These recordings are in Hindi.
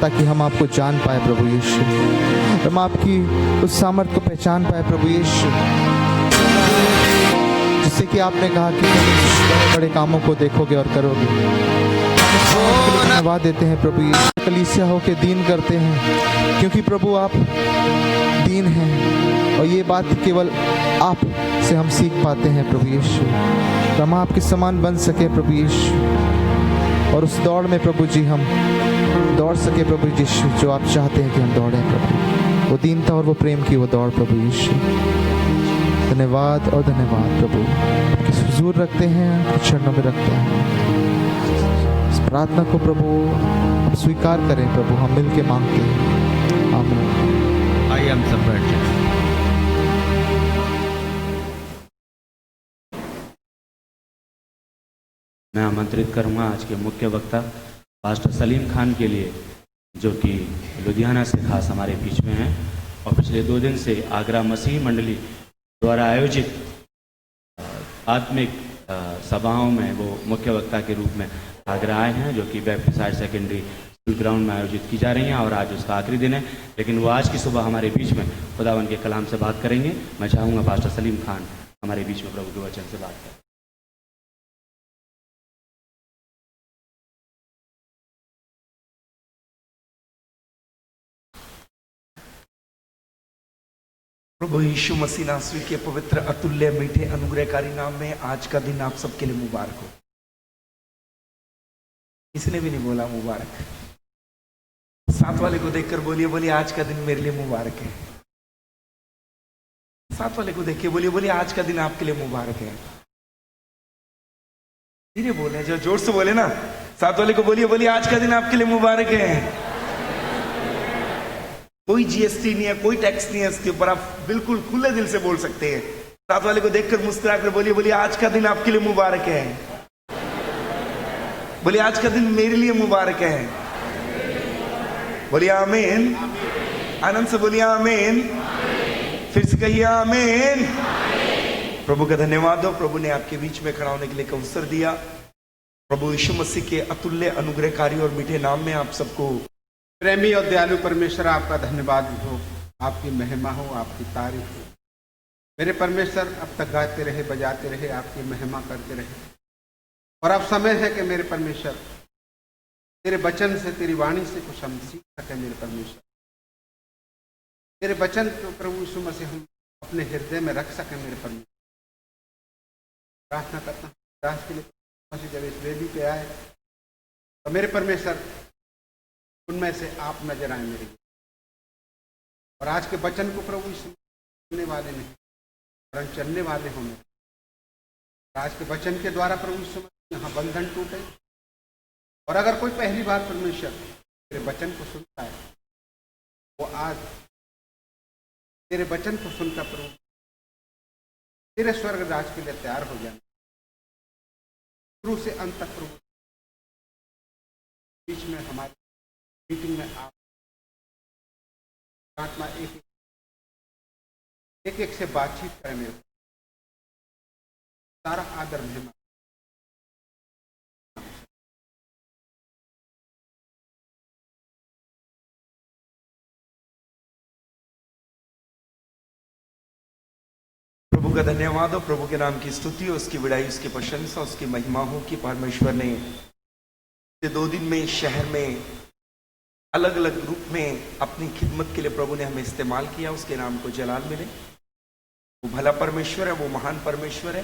ताकि हम आपको जान पाए प्रभु यीशु, हम आपकी उस सामर्थ को पहचान पाए प्रभु यीशु, जिससे कि आपने कहा कि तुम बड़े कामों को देखोगे और करोगे। धन्यवाद देते हैं प्रभु यीशु, कलीसिया होके दीन करते हैं, क्योंकि प्रभु आप दीन हैं और ये बात केवल आप से हम सीख पाते हैं प्रभु यीशु। तो हम आपके समान बन सके प्रभु यीशु, और उस दौड़ में प्रभु जी हम दौड़ सके प्रभु यीशु जो आप चाहते हैं कि हम दौड़ें प्रभु, वो दीनता और वो प्रेम की वो दौड़ प्रभु यीशु। धन्यवाद और धन्यवाद प्रभु, आपके हुजूर रखते हैं, आपके चरणों में रखते हैं। इस प्रार्थना को प्रभु आप स्वीकार करें प्रभु, हम मिल के मांगते हैं। आमीन। आइए हम सब बैठ जाएं। मैं आमंत्रित करूंगा आज के मुख्य वक्ता पास्टर सलीम खान के लिए, जो कि लुधियाना से खास हमारे बीच में हैं और पिछले 2 दिन से आगरा मसीह मंडली द्वारा आयोजित आत्मिक सभाओं में वो मुख्य वक्ता के रूप में आगरा आए हैं, जो कि Baptist higher secondary school ground में आयोजित की जा रही हैं और आज उसका आखिरी दिन है। लेकिन वो आज की सुबह हमारे बीच में खुदावन के कलाम से बात करेंगे। मैं चाहूँगा पास्टर सलीम खान हमारे बीच में प्रभु के वचन से बात करें। प्रभु यीशु मसीह नासरी के पवित्र अतुल्य मीठे अनुग्रहकारी नाम में आज का दिन आप सबके लिए मुबारक हो। किसने भी नहीं बोला मुबारक? साथ वाले को देखकर बोलिए, बोलिए आज का दिन मेरे लिए मुबारक है। साथ वाले को देखिए, बोलिए, बोलिए आज का दिन आपके लिए मुबारक है। धीरे बोले, जो जोर से बोले ना, साथ वाले को बोलिए, बोलिए आज का दिन आपके लिए मुबारक है। कोई जीएसटी नहीं है, कोई टैक्स नहीं है इसके ऊपर, आप बिल्कुल खुले दिल से बोल सकते हैं। साथ वाले को देखकर मुस्कुराकर बोलिए, बोलिए आज का दिन आपके लिए मुबारक है। बोलिए आज का दिन मेरे लिए मुबारक है। बोलिए आमीन। आनंद से बोलिए आमीन। फिर से कहिए आमीन। प्रभु का धन्यवाद हो, प्रभु ने आपके बीच में खड़ा होने के लिए अवसर दिया। प्रभु यीशु मसीह के अतुल्य अनुग्रहकारी और मीठे नाम में आप सबको प्रेमी और दयालु परमेश्वर आपका धन्यवाद हो, आपकी महिमा हो, आपकी तारीफ हो। मेरे परमेश्वर अब तक गाते रहे, बजाते रहे, आपकी महिमा करते रहे, और अब समय है कि मेरे परमेश्वर तेरे वचन से, तेरी वाणी से कुछ हम सीख सके। मेरे परमेश्वर तेरे वचन को प्रभु यीशु मसीह हम अपने हृदय में रख सके। मेरे परमेश्वर प्रार्थना करता हूँ दास के लिए, जब इस वेदी पे आए तो मेरे परमेश्वर उनमें से आप नजर आए मेरे, और आज के वचन को प्रभु यीशु सुनने वाले नहीं वरन चलने वाले हों। आज के वचन के द्वारा प्रभु यीशु यहाँ बंधन टूटे, और अगर कोई पहली बार परमेश्वर तेरे वचन को सुनता है, वो आज तेरे वचन को सुनकर प्रभु तेरे स्वर्ग राज के लिए तैयार हो जाए। शुरू से अंत तक प्रभु बीच में हमारी मीटिंग में आप आत्मा एक एक से बातचीत करें। मेरे सारा आदर महिमा प्रभु का धन्यवाद हो, प्रभु के नाम की स्तुति हो, उसकी बड़ाई, उसकी प्रशंसा, उसकी महिमा हो कि परमेश्वर ने 2 दिन में शहर में अलग अलग रूप में अपनी खिदमत के लिए प्रभु ने हमें इस्तेमाल किया। उसके नाम को जलाल मिले। वो भला परमेश्वर है, वो महान परमेश्वर है।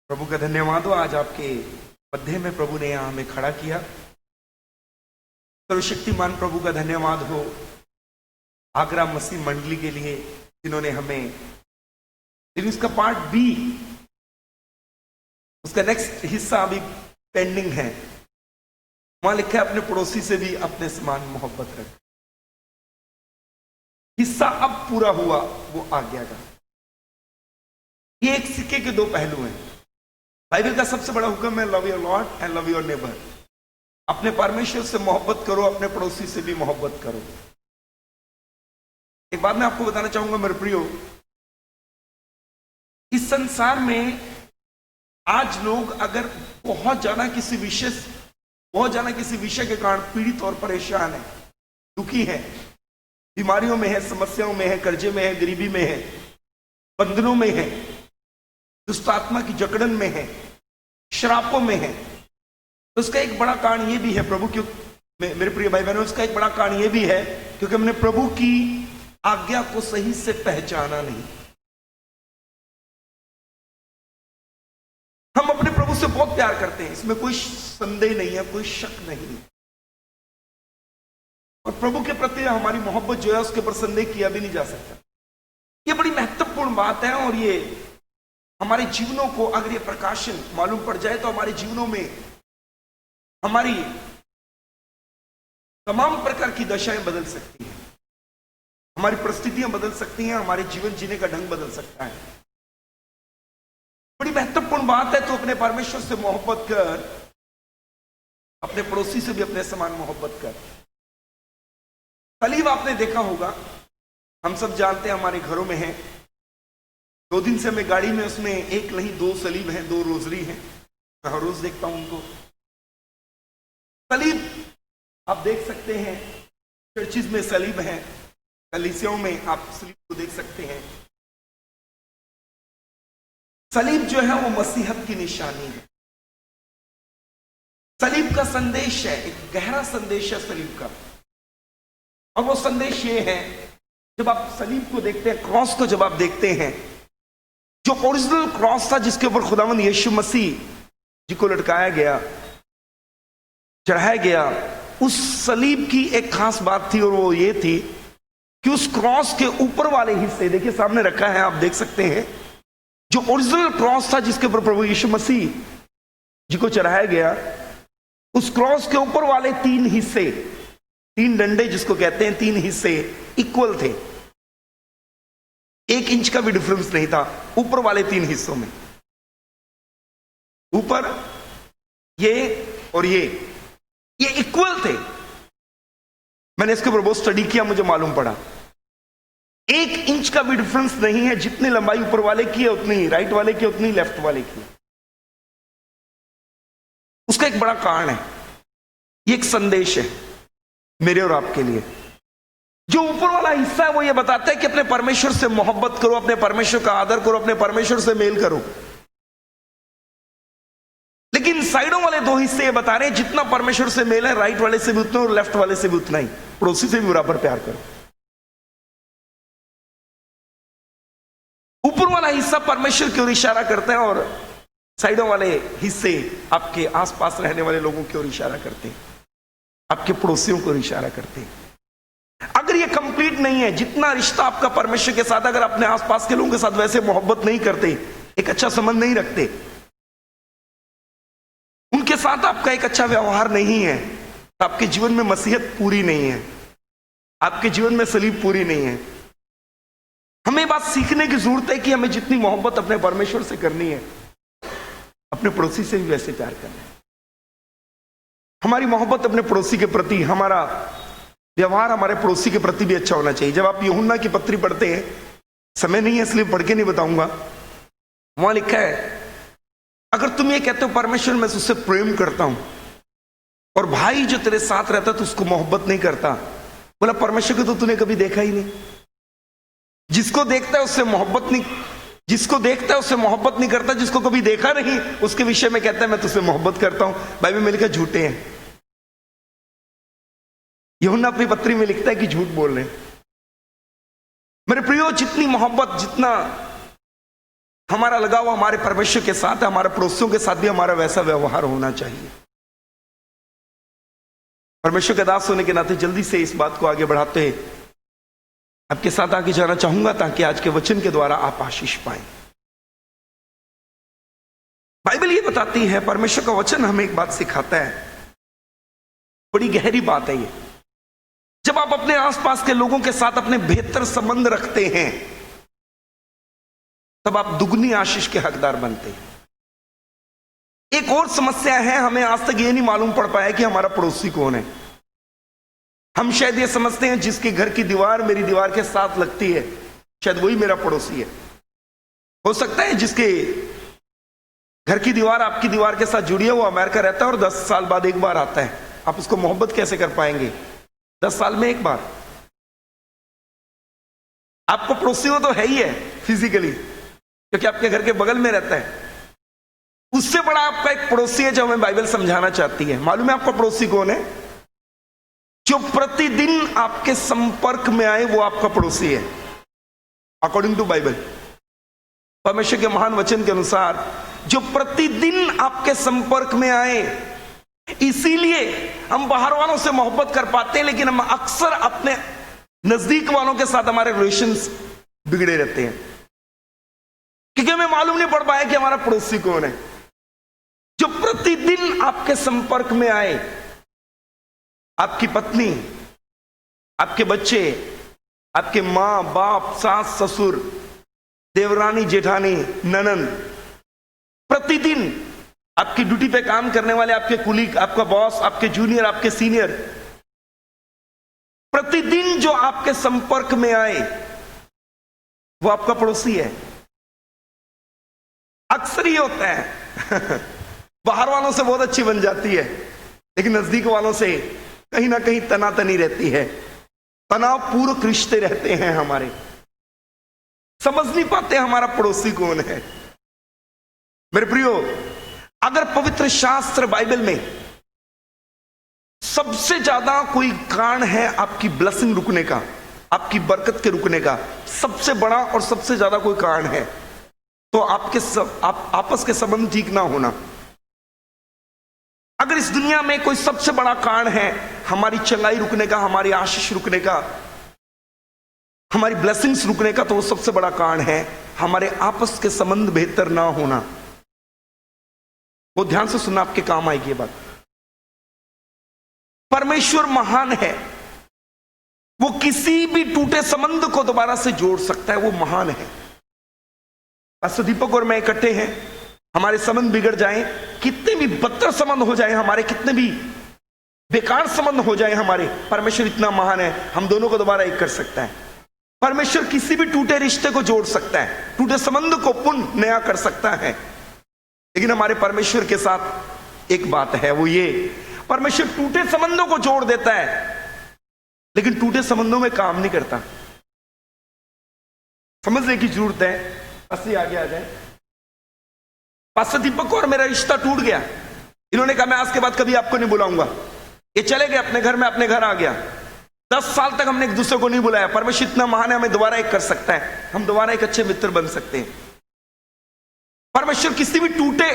प्रभु का धन्यवाद हो, आज आपके मध्य में प्रभु ने यहाँ हमें खड़ा किया। सर्वशक्तिमान प्रभु का धन्यवाद हो आगरा मसीह मंडली के लिए, जिन्होंने हमें, लेकिन उसका पार्ट बी, उसका नेक्स्ट हिस्सा अभी पेंडिंग है। वहां लिखा है अपने पड़ोसी से भी अपने समान मोहब्बत रख। हिस्सा अब पूरा हुआ, वो आज्ञा का। ये एक सिक्के के 2 पहलू हैं। बाइबल का सबसे बड़ा हुक्म है love your Lord and love your neighbour. अपने परमेश्वर से मोहब्बत करो, अपने पड़ोसी से भी मोहब्बत करो। एक बात मैं आपको बताना चाहूंगा मेरे प्रियो, इस संसार में आज लोग अगर बहुत ज्यादा किसी विशेष बहुत जाना किसी विषय के कारण पीड़ित और परेशान है, दुखी है, बीमारियों में है, समस्याओं में है, कर्जे में है, गरीबी में है, बंधनों में है, दुष्ट आत्मा की जकड़न में है, श्रापों में है। तो उसका एक बड़ा कारण ये भी है प्रभु, क्यों मेरे प्रिय भाई बहनों, उसका एक बड़ा कारण ये भी है क्योंकि हमने प्रभु की आज्ञा को सही से पहचाना नहीं। हम अपने प्रभु से बहुत प्यार करते हैं, इसमें कोई संदेह नहीं है, कोई शक नहीं है। और प्रभु के प्रति हमारी मोहब्बत जो है उसके ऊपर संदेह किया भी नहीं जा सकता। ये बड़ी महत्वपूर्ण बात है और ये हमारे जीवनों को अगर ये प्रकाशन मालूम पड़ जाए तो हमारे जीवनों में हमारी तमाम प्रकार की दशाएं बदल सकती हैं, हमारी परिस्थितियां बदल सकती हैं, हमारे जीवन जीने का ढंग बदल सकता है। बड़ी महत्वपूर्ण बात है। तो अपने परमेश्वर से मोहब्बत कर, अपने पड़ोसी से भी अपने समान मोहब्बत कर। सलीब आपने देखा होगा, हम सब जानते हैं, हमारे घरों में है। 2 दिन से मैं गाड़ी में, उसमें एक नहीं 2 सलीब हैं, 2 रोजरी हैं, मैं हर रोज देखता हूं उनको। सलीब आप देख सकते हैं, चर्चिज में सलीब हैं, कलीसियाओं में आप सलीब को देख सकते हैं। सलीब जो है वो मसीहत की निशानी है। सलीब का संदेश है, एक गहरा संदेश है सलीब का। और वो संदेश ये है, जब आप सलीब को देखते हैं, क्रॉस को जब आप देखते हैं, जो ओरिजिनल क्रॉस था जिसके ऊपर खुदावंद यीशु मसीह जी को लटकाया गया, चढ़ाया गया, उस सलीब की एक खास बात थी और वो ये थी कि उस क्रॉस के ऊपर वाले हिस्से, देखिए सामने रखा है, आप देख सकते हैं, जो ओरिजिनल क्रॉस था जिसके ऊपर प्रभु यीशु मसीह जी को चढ़ाया गया, उस क्रॉस के ऊपर वाले 3 हिस्से, 3 डंडे जिसको कहते हैं, 3 हिस्से इक्वल थे। 1 इंच का भी डिफरेंस नहीं था ऊपर वाले 3 हिस्सों में। ऊपर ये और ये इक्वल थे। मैंने इसके ऊपर बहुत स्टडी किया, मुझे मालूम पड़ा 1 इंच का भी डिफरेंस नहीं है। जितनी लंबाई ऊपर वाले की है उतनी ही राइट वाले की, उतनी लेफ्ट वाले की। उसका एक बड़ा कारण है, ये एक संदेश है मेरे और आपके लिए। जो ऊपर वाला हिस्सा है वो ये बताता है कि अपने परमेश्वर से मोहब्बत करो, अपने परमेश्वर का आदर करो, अपने परमेश्वर से मेल करो। लेकिन साइडों वाले 2 हिस्से ये बता रहे हैं, जितना परमेश्वर से मेल है, राइट वाले से भी उतना और लेफ्ट वाले से भी उतना ही। पड़ोसी से भी बराबर प्यार करो। ऊपर वाला हिस्सा परमेश्वर की ओर इशारा करता है और साइडों वाले हिस्से आपके आसपास रहने वाले लोगों की ओर इशारा करते हैं, आपके पड़ोसियों को इशारा करते हैं। अगर ये कंप्लीट नहीं है, जितना रिश्ता आपका परमेश्वर के साथ, अगर अपने आसपास के लोगों के साथ वैसे मोहब्बत नहीं करते, एक अच्छा संबंध नहीं रखते, उनके साथ आपका एक अच्छा व्यवहार नहीं है, तो आपके जीवन में मसीहत पूरी नहीं है, आपके जीवन में सलीब पूरी नहीं है। हमें बात सीखने की जरूरत है कि हमें जितनी मोहब्बत अपने परमेश्वर से करनी है, अपने पड़ोसी से भी वैसे प्यार करना है। हमारी मोहब्बत अपने पड़ोसी के प्रति, हमारा व्यवहार हमारे पड़ोसी के प्रति भी अच्छा होना चाहिए। जब आप यूहन्ना की पत्री पढ़ते हैं, समय नहीं है इसलिए पढ़ के नहीं बताऊंगा, वहां लिखा है, अगर तुम ये कहते हो परमेश्वर मैं उससे प्रेम करता हूं और भाई जो तेरे साथ रहता तो उसको मोहब्बत नहीं करता, बोला परमेश्वर को तो तूने कभी देखा ही नहीं। जिसको देखता है उससे मोहब्बत नहीं, जिसको देखता है उससे मोहब्बत नहीं करता, जिसको कभी देखा नहीं उसके विषय में कहता है मैं तुझसे मोहब्बत करता हूं। बाइबल में लिखा झूठे हैं। यूहन्ना अपनी पत्री में लिखता है कि झूठ बोल रहे हैं। मेरे प्रियो, जितनी मोहब्बत, जितना हमारा लगाव हमारे परमेश्वर के साथ है, हमारे पड़ोसियों के साथ भी हमारा वैसा व्यवहार होना चाहिए। परमेश्वर के दास होने के नाते जल्दी से इस बात को आगे बढ़ाते हैं आपके साथ आगे जाना चाहूंगा, ताकि आज के वचन के द्वारा आप आशीष पाएं। बाइबल ये बताती है, परमेश्वर का वचन हमें एक बात सिखाता है, बड़ी गहरी बात है ये। जब आप अपने आसपास के लोगों के साथ अपने बेहतर संबंध रखते हैं, तब आप दुगनी आशीष के हकदार बनते हैं। एक और समस्या है, हमें आज तक ये नहीं मालूम पड़ पाया कि हमारा पड़ोसी कौन है। हम शायद ये समझते हैं जिसके घर की दीवार मेरी दीवार के साथ लगती है, शायद वही मेरा पड़ोसी है। हो सकता है जिसके घर की दीवार आपकी दीवार के साथ जुड़ी है, वो अमेरिका रहता है और 10 साल बाद एक बार आता है। आप उसको मोहब्बत कैसे कर पाएंगे 10 साल में एक बार? आपको पड़ोसी वो तो है ही है फिजिकली, क्योंकि आपके घर के बगल में रहता है। उससे बड़ा आपका एक पड़ोसी है जो हमें बाइबल समझाना चाहती है। मालूम है आपका पड़ोसी कौन है? जो प्रतिदिन आपके संपर्क में आए वो आपका पड़ोसी है, अकॉर्डिंग टू बाइबल। परमेश्वर के महान वचन के अनुसार जो प्रतिदिन आपके संपर्क में आए, इसीलिए हम बाहर वालों से मोहब्बत कर पाते हैं, लेकिन हम अक्सर अपने नजदीक वालों के साथ हमारे रिलेशंस बिगड़े रहते हैं, क्योंकि हमें मालूम नहीं पड़ पाया कि हमारा पड़ोसी कौन है। जो प्रतिदिन आपके संपर्क में आए, आपकी पत्नी, आपके बच्चे, आपके मां बाप, सास ससुर, देवरानी जेठानी, ननंद, प्रतिदिन आपकी ड्यूटी पे काम करने वाले, आपके कुलीग, आपका बॉस, आपके जूनियर, आपके सीनियर, प्रतिदिन जो आपके संपर्क में आए वो आपका पड़ोसी है। अक्सर ही होता है बाहर वालों से बहुत अच्छी बन जाती है, लेकिन नजदीक वालों से कहीं ना कहीं तनातनी रहती है, तनावपूर्ण रिश्ते रहते हैं हमारे। समझ नहीं पाते हमारा पड़ोसी कौन है। मेरे प्रियो, अगर पवित्र शास्त्र बाइबल में सबसे ज्यादा कोई कारण है आपकी ब्लेसिंग रुकने का, आपकी बरकत के रुकने का, सबसे बड़ा और सबसे ज्यादा कोई कारण है, तो आपस के संबंध ठीक ना होना। अगर इस दुनिया में कोई सबसे बड़ा कारण है हमारी चंगाई रुकने का, हमारी आशीष रुकने का, हमारी ब्लेसिंग्स रुकने का, तो वो सबसे बड़ा कारण है हमारे आपस के संबंध बेहतर ना होना। वो ध्यान से सुनना, आपके काम आएगी ये बात। परमेश्वर महान है, वो किसी भी टूटे संबंध को दोबारा से जोड़ सकता है, वो महान है। पास्टर दीपक और मैं इकट्ठे हैं, हमारे संबंध बिगड़ जाएं, कितने भी बदतर संबंध हो जाएं हमारे, कितने भी बेकार संबंध हो जाएं हमारे, परमेश्वर इतना महान है, हम दोनों को दोबारा एक कर सकता है। परमेश्वर किसी भी टूटे रिश्ते को जोड़ सकता है, टूटे संबंध को पुनः नया कर सकता है। लेकिन हमारे परमेश्वर के साथ एक बात है, वो ये, परमेश्वर टूटे संबंधों को जोड़ देता है, लेकिन टूटे संबंधों में काम नहीं करता। समझने की जरूरत है। अस्सी आगे आ जाए। पास्टर दीपक और मेरा रिश्ता टूट गया, इन्होंने कहा मैं आज के बाद कभी आपको नहीं बुलाऊंगा, ये चले गए अपने घर में, अपने घर आ गया। 10 साल तक हमने एक दूसरे को नहीं बुलाया। परमेश्वर इतना महान है, हमें दोबारा एक कर सकता है, हम दोबारा एक अच्छे मित्र बन सकते हैं। परमेश्वर किसी भी टूटे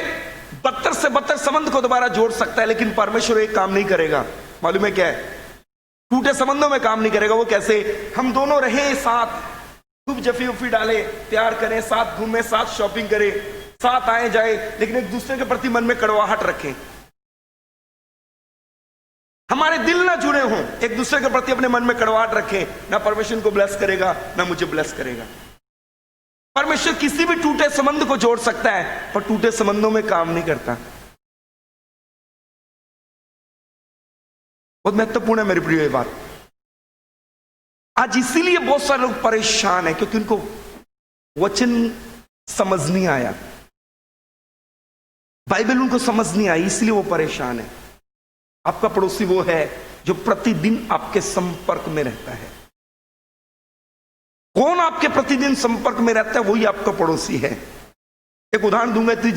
बदतर से बदतर संबंध को दोबारा जोड़ सकता है, लेकिन परमेश्वर एक काम नहीं करेगा। मालूम है क्या है? टूटे संबंधों में काम नहीं करेगा। वो कैसे? हम दोनों रहे साथ, खूब जफी उफी डाले, प्यार करें, साथ घूमे, साथ शॉपिंग करें, साथ आए जाए, लेकिन एक दूसरे के प्रति मन में कड़वाहट रखें, हमारे दिल ना जुड़े हों, एक दूसरे के प्रति अपने मन में कड़वाहट रखें, ना परमेश्वर को ब्लेस करेगा ना मुझे ब्लेस करेगा। परमेश्वर किसी भी टूटे संबंध को जोड़ सकता है, पर टूटे संबंधों में काम नहीं करता। बहुत महत्वपूर्ण है मेरे प्रिय ये बात। आज इसीलिए बहुत सारे लोग परेशान हैं, क्योंकि उनको वचन समझ नहीं आया, बाइबल उनको समझ नहीं आई, इसलिए वो परेशान है। आपका पड़ोसी वो है जो प्रतिदिन आपके संपर्क में रहता है। कौन आपके प्रतिदिन संपर्क में रहता है? वही आपका पड़ोसी है। एक उदाहरण दूंगा तो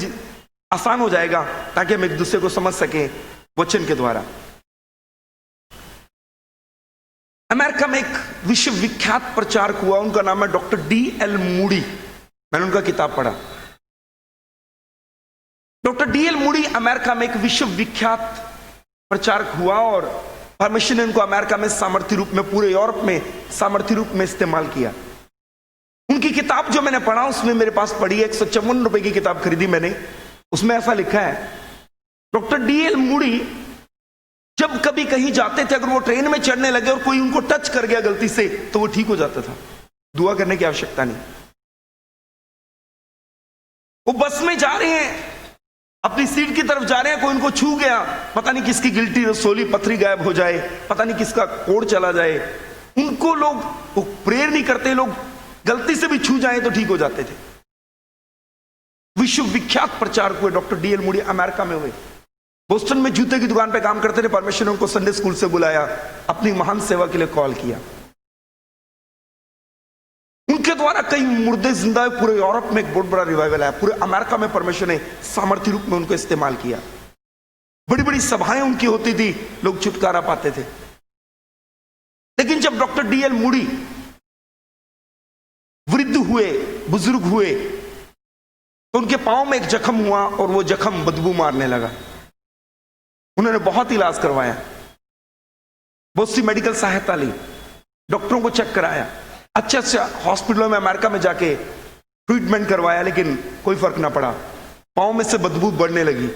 आसान हो जाएगा, ताकि हम एक दूसरे को समझ सके वचन के द्वारा। अमेरिका में एक विश्वविख्यात प्रचारक हुआ, उनका नाम है डॉक्टर D.L. मूडी। मैंने उनका किताब पढ़ा। Doctor D.L. मूडी अमेरिका में एक विश्वविख्यात प्रचारक हुआ, और परमेश्वर ने उनको अमेरिका में सामर्थ्य रूप में, पूरे यूरोप में सामर्थ्य रूप में इस्तेमाल किया। उनकी किताब जो मैंने पढ़ा, उसमें मेरे पास पढ़ी, 154 रुपए की किताब खरीदी मैंने। उसमें ऐसा लिखा है, डॉक्टर D.L. मूडी जब कभी कहीं जाते थे, अगर वो ट्रेन में चढ़ने लगे और कोई उनको टच कर गया गलती से, तो वो ठीक हो जाता था, दुआ करने की आवश्यकता नहीं। वो बस में जा रहे हैं, अपनी सीट की तरफ जा रहे हैं, कोई उनको छू गया, पता नहीं किसकी गिल्टी रसोली पथरी गायब हो जाए, पता नहीं किसका कोड़ चला जाए, उनको लोग वो प्रेयर नहीं करते, लोग गलती से भी छू जाए तो ठीक हो जाते थे। विश्व विख्यात प्रचारक हुए डॉक्टर डीएल मूडी अमेरिका में हुए। बोस्टन में जूते की दुकान पे काम करते थे। परमेश्वर ने उनको संडे स्कूल से बुलाया, अपनी महान सेवा के लिए कॉल किया। उनके द्वारा कई मुर्दे जिंदा हुए। पूरे यूरोप में एक बहुत बड़ा रिवाइवल आया। पूरे अमेरिका में परमेश्वर ने सामर्थ्य रूप में उनको इस्तेमाल किया। बड़ी बड़ी सभाएं उनकी होती थी, लोग छुटकारा पाते थे। लेकिन जब डॉक्टर डीएल मूडी वृद्ध हुए, बुजुर्ग हुए, तो उनके पांव में एक जख्म हुआ और वो जख्म बदबू मारने लगा। उन्होंने बहुत इलाज करवाया, बहुत सी मेडिकल सहायता ली, डॉक्टरों को चेक कराया, अच्छा हॉस्पिटलों में अमेरिका में जाके ट्रीटमेंट करवाया, लेकिन कोई फर्क ना पड़ा। पांव में से बदबू बढ़ने लगी।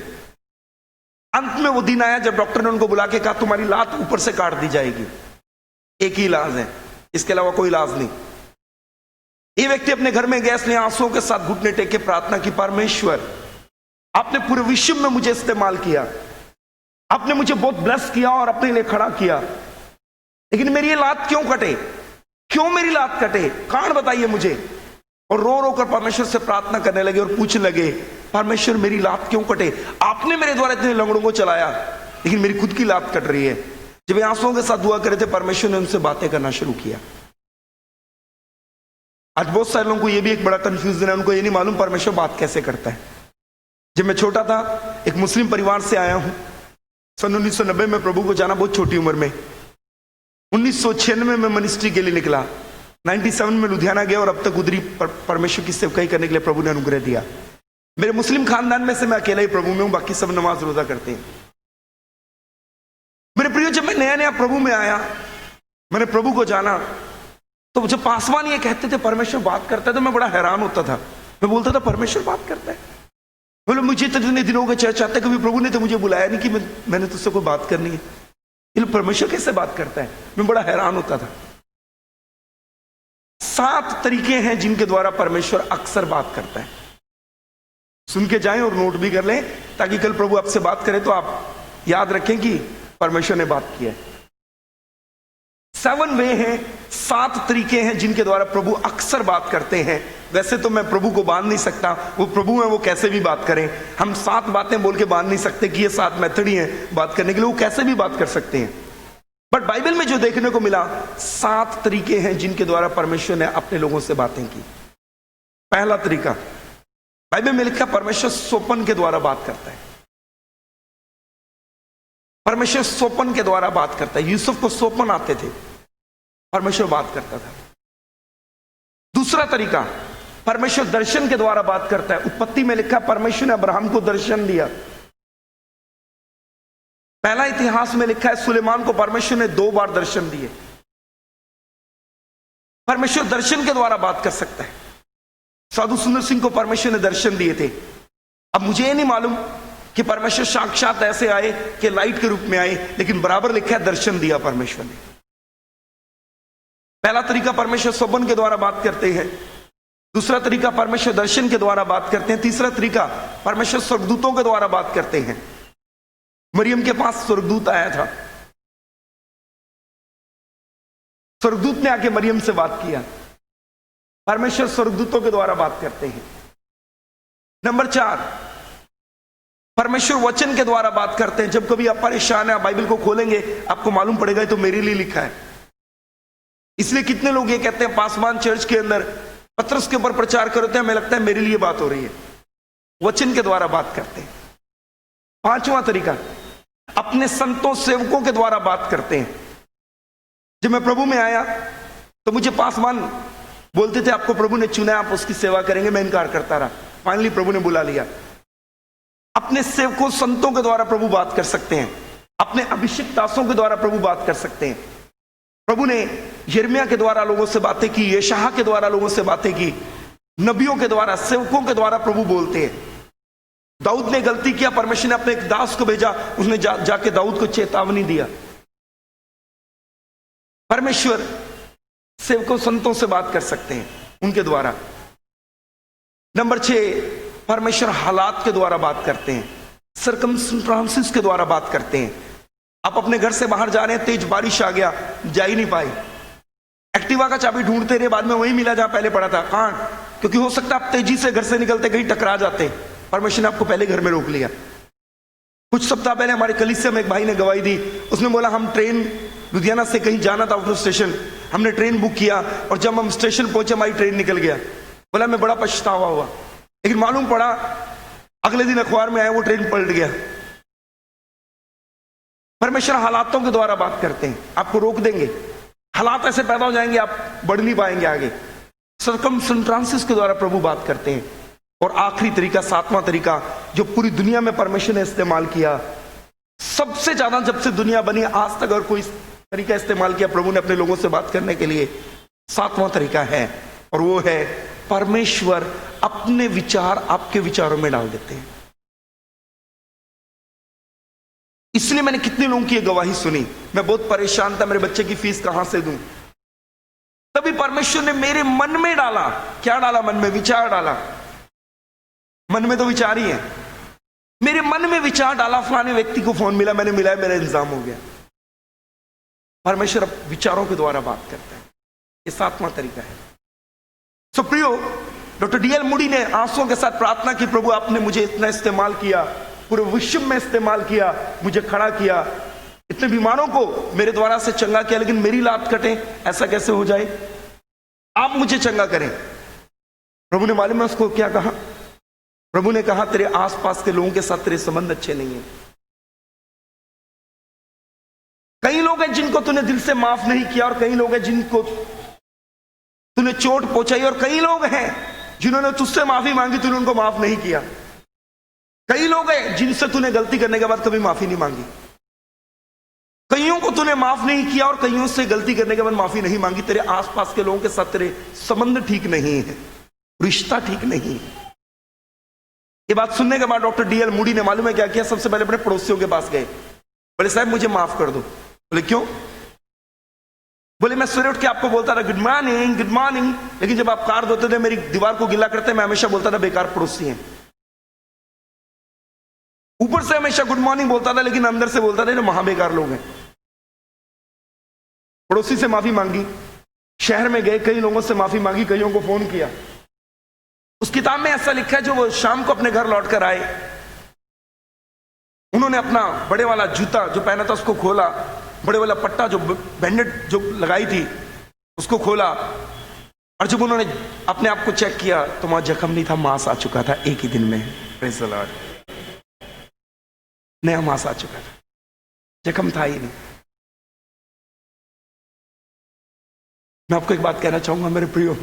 अंत में वो दिन आया जब डॉक्टर ने उनको बुला के कहा तुम्हारी लात ऊपर से काट दी जाएगी। एक ही इलाज है, इसके अलावा कोई इलाज नहीं। ये व्यक्ति अपने घर में गया, इसने आंसुओं के साथ घुटने टेक के प्रार्थना की, परमेश्वर आपने पूरे विश्व में मुझे इस्तेमाल किया, आपने मुझे बहुत ब्लेस किया और अपने लिए खड़ा किया, लेकिन मेरी ये लात क्यों कटे? क्यों मेरी लात कटे? कारण बताइए मुझे। और रो रो कर परमेश्वर से प्रार्थना करने लगे और पूछने लगे, परमेश्वर मेरी लात क्यों कटे? आपने मेरे द्वारा इतने लंगड़ों को चलाया, लेकिन मेरी खुद की लात कट रही है। जब ये आंसुओं के साथ दुआ करे थे, परमेश्वर ने उनसे बातें करना शुरू किया। आज बहुत सारे लोगों को ये भी एक बड़ा कंफ्यूजन है, उनको ये नहीं मालूम परमेश्वर बात कैसे करता है। जब मैं छोटा था, एक मुस्लिम परिवार से आया हूं। सन 1990 में प्रभु को जाना, बहुत छोटी उम्र में। 1996 में मिनिस्ट्री के लिए निकला। 97 में लुधियाना गया और अब तक उधरी परमेश्वर की सेवकाई करने के लिए प्रभु ने अनुग्रह दिया। मेरे मुस्लिम खानदान में से मैं अकेला ही प्रभु में हूं, बाकी सब नमाज रोजा करते हैं। मेरे प्रियो, जब मैं नया नया प्रभु में आया, मैंने प्रभु को जाना, तो जब पासवान ये कहते थे परमेश्वर बात करता है, तो मैं बड़ा हैरान होता था। मैं बोलता था परमेश्वर बात करता है? बोले मुझे तो इतने दिनों के चर्च आते, कभी प्रभु ने तो मुझे बुलाया नहीं कि मैंने तुझसे कोई बात करनी है। ये परमेश्वर कैसे बात करता है? मैं बड़ा हैरान होता था। 7 तरीके हैं जिनके द्वारा परमेश्वर अक्सर बात करता है। सुन के जाएं और नोट भी कर लें, ताकि कल प्रभु आपसे बात करें तो आप याद रखें कि परमेश्वर ने बात की है। 7 वे हैं, 7 तरीके हैं जिनके द्वारा प्रभु अक्सर बात करते हैं। वैसे तो मैं प्रभु को बांध नहीं सकता, वो प्रभु है, वो कैसे भी बात करें। हम 7 बातें बोल के बांध नहीं सकते कि ये 7 मेथड ही हैं बात करने के लिए, वो कैसे भी बात कर सकते हैं। बट बाइबल में जो देखने को मिला, 7 तरीके हैं जिनके द्वारा परमेश्वर ने अपने लोगों से बातें की। पहला तरीका, बाइबल में लिखा परमेश्वर सोपन के द्वारा बात करता है। परमेश्वर सोपन के द्वारा बात करता है। यूसुफ को सोपन आते थे, परमेश्वर बात करता था। दूसरा तरीका, परमेश्वर दर्शन के द्वारा बात करता है। उत्पत्ति में लिखा परमेश्वर ने अब्राहम को दर्शन दिया। पहला इतिहास में लिखा है सुलेमान को परमेश्वर ने 2 बार दर्शन दिए। परमेश्वर दर्शन के द्वारा बात कर सकता है। साधु सुंदर सिंह को परमेश्वर ने दर्शन दिए थे। अब मुझे ये नहीं मालूम कि परमेश्वर साक्षात ऐसे आए कि लाइट के रूप में आए, लेकिन बराबर लिखा है दर्शन दिया परमेश्वर ने। पहला तरीका, परमेश्वर सोपन के द्वारा बात करते हैं। दूसरा तरीका, परमेश्वर दर्शन के द्वारा बात करते हैं। तीसरा तरीका, परमेश्वर स्वर्गदूतों के द्वारा बात करते हैं। मरियम के पास स्वर्गदूत आया था, स्वर्गदूत ने आके मरियम से बात किया। परमेश्वर स्वर्गदूतों के द्वारा बात करते हैं। नंबर 4, परमेश्वर वचन के द्वारा बात करते हैं। जब कभी आप परेशान है, आप बाइबल को खोलेंगे, आपको मालूम पड़ेगा तो मेरे लिए लिखा है। इसलिए कितने लोग ये कहते हैं पासवान चर्च के अंदर पत्रस के ऊपर प्रचार करते हैं, हमें लगता है मेरे लिए बात हो रही है। वचन के द्वारा बात करते हैं। 5वां तरीका, अपने संतों सेवकों के द्वारा बात करते हैं। जब मैं प्रभु में आया तो मुझे पासवान बोलते थे आपको प्रभु ने चुना, आप उसकी सेवा करेंगे। मैं इनकार करता रहा, फाइनली प्रभु ने बुला लिया। अपने सेवकों संतों के द्वारा प्रभु बात कर सकते हैं। अपने अभिषिक्त दासों के द्वारा प्रभु बात कर सकते हैं। प्रभु ने यिर्मयाह के द्वारा लोगों से बातें की, यशायाह के द्वारा लोगों से बातें की, नबियों के द्वारा, सेवकों के द्वारा प्रभु बोलते हैं। दाऊद ने गलती किया, परमेश्वर ने अपने एक दास को भेजा, उसने जाके दाऊद को चेतावनी दिया। परमेश्वर सेवकों संतों से बात कर सकते हैं, उनके द्वारा। नंबर 6, परमेश्वर हालात के द्वारा बात करते हैं। सर्कमस्टांसेस के द्वारा बात करते हैं। आप अपने घर से बाहर जा रहे हैं, तेज बारिश आ गया, जा ही नहीं पाए, एक्टिवा का चाबी ढूंढते रहे, बाद में वही मिला जहां पहले पड़ा था। कहां? क्योंकि हो सकता है आप तेजी से घर से निकलते कहीं टकरा जाते, परमेश्वर ने आपको पहले घर में रोक लिया। कुछ सप्ताह पहले हमारे कलीसिया में एक भाई ने गवाही दी, उसने बोला हम ट्रेन लुधियाना से कहीं जाना था आउट ऑफ स्टेशन, हमने ट्रेन बुक किया और जब हम स्टेशन पहुंचे हमारी ट्रेन निकल गया। बोला मैं बड़ा पछतावा हुआ, लेकिन मालूम पड़ा अगले दिन अखबार में आया वो ट्रेन पलट गया। परमेश्वर हालातों के द्वारा बात करते हैं, आपको रोक देंगे, हालात ऐसे पैदा हो जाएंगे आप बढ़ नहीं पाएंगे आगे। सर्कमस्टेंसेस के द्वारा प्रभु बात करते हैं। और आखिरी तरीका, सातवां तरीका जो पूरी दुनिया में परमेश्वर ने इस्तेमाल किया, सबसे ज्यादा जब से दुनिया बनी आज तक और कोई तरीका इस्तेमाल किया प्रभु ने अपने लोगों से बात करने के लिए, सातवां तरीका है और वो है परमेश्वर अपने विचार आपके विचारों में डाल देते हैं। इसलिए मैंने कितने लोगों की गवाही सुनी, मैं बहुत परेशान था, मेरे बच्चे की फीस कहां से दूं। तभी परमेश्वर ने मेरे मन में डाला, क्या डाला मन में? विचार डाला। मन में तो विचार ही है, मेरे मन में विचार डाला, फलाने व्यक्ति को फोन मिला, मैंने मिलाया, मेरा इंतजाम हो गया। परमेश्वर विचारों के द्वारा बात करता है, ये सातवां तरीका है। सो प्रियो, डॉक्टर डीएल मूडी ने आंसुओं के साथ प्रार्थना की, प्रभु आपने मुझे इतना इस्तेमाल किया, पूरे विश्व में इस्तेमाल किया, मुझे खड़ा किया, इतने बीमारों को मेरे द्वारा से चंगा किया, लेकिन मेरी लात कटे, ऐसा कैसे हो जाए? आप मुझे चंगा करें। प्रभु ने मालूम है उसको क्या कहा? प्रभु ने कहा तेरे आसपास के लोगों के साथ तेरे संबंध अच्छे नहीं है। कई लोग हैं जिनको तूने दिल से माफ नहीं किया, और कई लोग हैं जिनको तूने चोट पहुंचाई, और कई लोग हैं जिन्होंने तुझसे माफी मांगी, तूने उनको माफ नहीं किया। कई लोग हैं जिनसे तूने गलती करने के बाद कभी माफी नहीं मांगी। कईयों को तूने माफ नहीं किया और कईयों से गलती करने के बाद माफी नहीं मांगी। तेरे आसपास के लोगों के साथ तेरे संबंध ठीक नहीं है, रिश्ता ठीक नहीं है। ये बात सुनने के बाद डॉक्टर डीएल मूडी ने मालूम है क्या किया? सबसे पहले अपने पड़ोसियों के पास गए, बोले साहब मुझे माफ कर दो। बोले क्यों? बोले मैं सवेरे उठ के आपको बोलता था गुड मॉर्निंग गुड मॉर्निंग, लेकिन जब आप कार धोते थे मेरी दीवार को गिला करते, मैं हमेशा बोलता था बेकार पड़ोसी हैं। ऊपर से हमेशा गुड मॉर्निंग बोलता था, लेकिन अंदर से बोलता था महाबेकार लोग हैं। पड़ोसी से माफी मांगी, शहर में गए, कई लोगों से माफी मांगी, कईयों को फोन किया। उस किताब में ऐसा लिखा है, जो वो शाम को अपने घर लौट कर आए, उन्होंने अपना बड़े वाला जूता जो पहना था उसको खोला, बड़े वाला पट्टा जो बैंडेड जो लगाई थी उसको खोला, और जब उन्होंने अपने आप को चेक किया तो वहां जख्म नहीं था, मांस आ चुका था एक ही दिन में। प्रेज़ द लॉर्ड, नया मांस आ चुका था, जख्म था ही नहीं। मैं आपको एक बात कहना चाहूंगा मेरे प्रियो,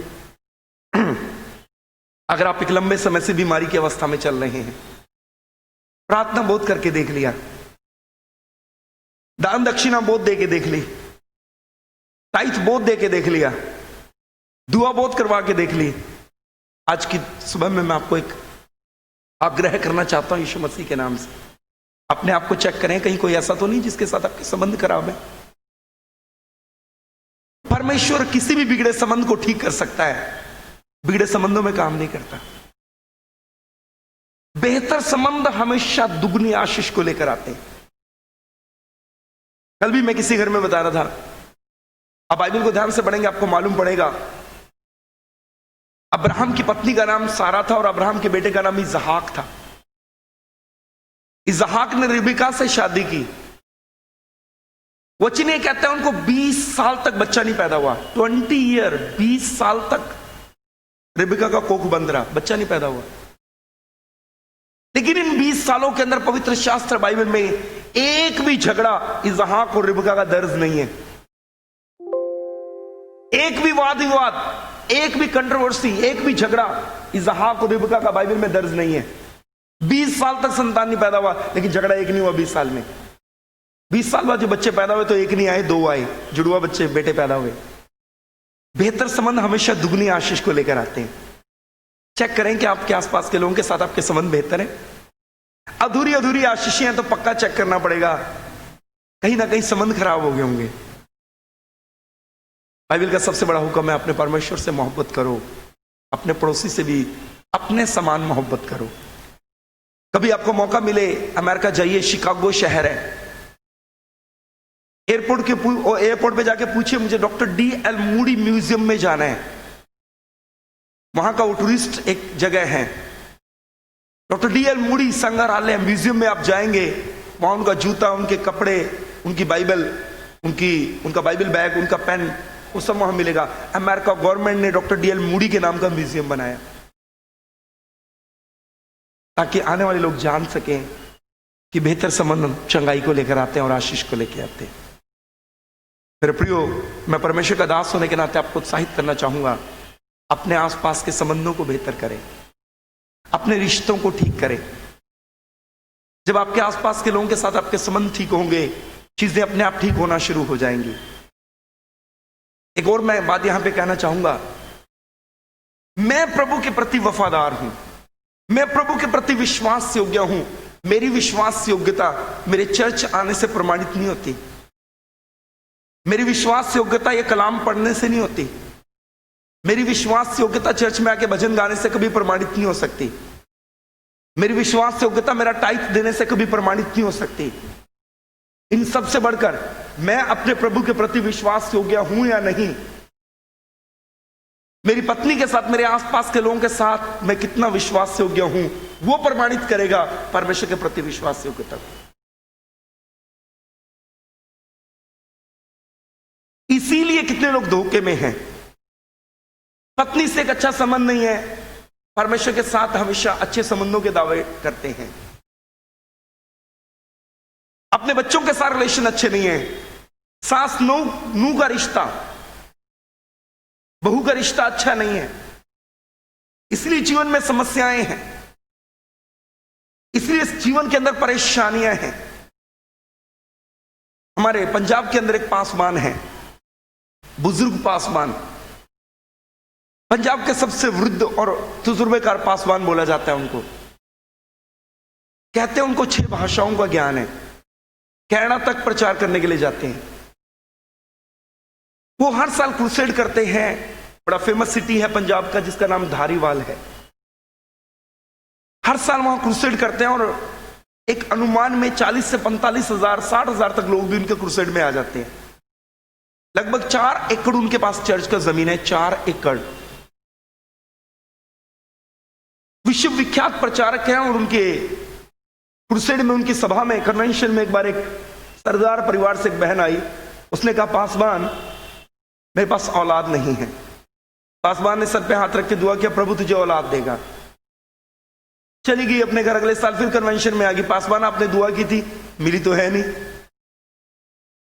अगर आप एक लंबे समय से बीमारी की अवस्था में चल रहे हैं, प्रार्थना बहुत करके देख लिया, दान दक्षिणा बहुत दे के देख ली, टाइट बहुत दे के देख लिया, दुआ बहुत करवा के देख ली, आज की सुबह में मैं आपको एक आग्रह करना चाहता हूं यीशु मसीह के नाम से, अपने आप को चेक करें, कहीं कोई ऐसा तो नहीं जिसके साथ आपके संबंध खराब है। परमेश्वर किसी भी बिगड़े संबंध को ठीक कर सकता है, बिगड़े संबंधों में काम नहीं करता। बेहतर संबंध हमेशा दुगनी आशीष को लेकर आते हैं। कल भी मैं किसी घर में बता रहा था, आप बाइबल को ध्यान से पढ़ेंगे आपको मालूम पड़ेगा, अब्राहम की पत्नी का नाम सारा था और अब्राहम के बेटे का नाम इजहाक था। इजहाक ने रिबेका से शादी की। वचन ये कहता है उनको 20 साल तक बच्चा नहीं पैदा हुआ, 20 ईयर, 20 साल तक रिबेका का कोख बंद रहा, बच्चा नहीं पैदा हुआ। लेकिन इन 20 सालों के अंदर पवित्र शास्त्र बाइबल में एक भी झगड़ा इजहाक और रिबेका का दर्ज नहीं है, एक भी वाद विवाद, एक भी कंट्रोवर्सी, एक भी झगड़ा इजहाक और रिबेका का बाइबल में दर्ज नहीं है। 20 साल तक संतान नहीं पैदा हुआ, लेकिन झगड़ा एक नहीं हुआ 20 साल में। 20 साल बाद जो बच्चे पैदा हुए तो एक नहीं आए, 2 आए, जुड़वा बच्चे बेटे पैदा हुए। बेहतर संबंध हमेशा दुगनी आशीष को लेकर आते हैं। चेक करें कि आपके आसपास के लोगों के साथ आपके संबंध बेहतर है। अधूरी अधूरी आशीषें हैं तो पक्का चेक करना पड़ेगा, कहीं ना कहीं संबंध खराब हो गए होंगे। बाइबल का सबसे बड़ा हुक्म है अपने परमेश्वर से मोहब्बत करो, अपने पड़ोसी से भी अपने समान मोहब्बत करो। कभी आपको मौका मिले अमेरिका जाइए, शिकागो शहर है, एयरपोर्ट पे जाके पूछिए मुझे डॉक्टर डीएल मूडी म्यूजियम में जाना है। वहां का वो टूरिस्ट एक जगह है, डॉक्टर डीएल मूडी संग्रहालय म्यूजियम में आप जाएंगे, वहां उनका जूता, उनके कपड़े, उनकी बाइबल, उनका बाइबल बैग, उनका पेन, वो सब वहां मिलेगा। अमेरिका गवर्नमेंट ने डॉक्टर डीएल मूडी के नाम का म्यूजियम बनाया ताकि आने वाले लोग जान सकें कि बेहतर संबंध चंगाई को लेकर आते हैं और आशीष को लेकर आते हैं। मेरे प्रियो, मैं परमेश्वर का दास होने के नाते आपको उत्साहित करना चाहूंगा, अपने आसपास के संबंधों को बेहतर करें, अपने रिश्तों को ठीक करें। जब आपके आसपास के लोगों के साथ आपके संबंध ठीक होंगे, चीजें अपने आप ठीक होना शुरू हो जाएंगी। एक और मैं बात यहां पे कहना चाहूंगा, मैं प्रभु के प्रति वफादार हूं, मैं प्रभु के प्रति विश्वास योग्य हूं। मेरी विश्वास योग्यता मेरे चर्च आने से प्रमाणित नहीं होती, मेरी विश्वास योग्यता ये कलाम पढ़ने से नहीं होती, मेरी विश्वास योग्यता चर्च में आके भजन गाने से कभी प्रमाणित नहीं हो सकती, मेरी विश्वास योग्यता मेरा टाइप देने से कभी प्रमाणित नहीं हो सकती। इन सब से बढ़कर मैं अपने प्रभु के प्रति विश्वास योग्य हूं या नहीं, मेरी पत्नी के साथ, मेरे आसपास के लोगों के साथ मैं कितना विश्वास योग्य हूं, वो प्रमाणित करेगा परमेश्वर के प्रति विश्वास योग्यता। इसीलिए कितने लोग धोखे में हैं। पत्नी से एक अच्छा संबंध नहीं है, परमेश्वर के साथ हमेशा अच्छे संबंधों के दावे करते हैं। अपने बच्चों के साथ रिलेशन अच्छे नहीं है, सास नू का रिश्ता, बहू का रिश्ता अच्छा नहीं है, इसलिए जीवन में समस्याएं हैं, इसलिए जीवन के अंदर परेशानियां हैं। हमारे पंजाब के अंदर एक पासवान है, बुजुर्ग पासवान, पंजाब के सबसे वृद्ध और तजुर्बेकार पासवान बोला जाता है उनको। कहते हैं उनको 6 भाषाओं का ज्ञान है, कनाडा तक प्रचार करने के लिए जाते हैं। वो हर साल क्रूसेड करते हैं। बड़ा फेमस सिटी है पंजाब का जिसका नाम धारीवाल है। हर साल वहां क्रूसेड करते हैं और एक अनुमान में 40 से 45 हजार, 60 हजार तक लोग भी उनके क्रूसेड में आ जाते हैं। लगभग 4 एकड़ उनके पास चर्च का जमीन है, 4 एकड़। विश्व विख्यात प्रचारक हैं और उनके क्रूसेड में, उनकी सभा में, कन्वेंशन में एक बार एक सरदार परिवार से एक बहन आई। उसने कहा, पासवान मेरे पास औलाद नहीं है। पासवान ने सर पे हाथ रख के दुआ किया, प्रभु तुझे औलाद देगा। चली गई अपने घर। अगले साल फिर कन्वेंशन में आ गई, पासवान आपने दुआ की थी, मिली तो है नहीं।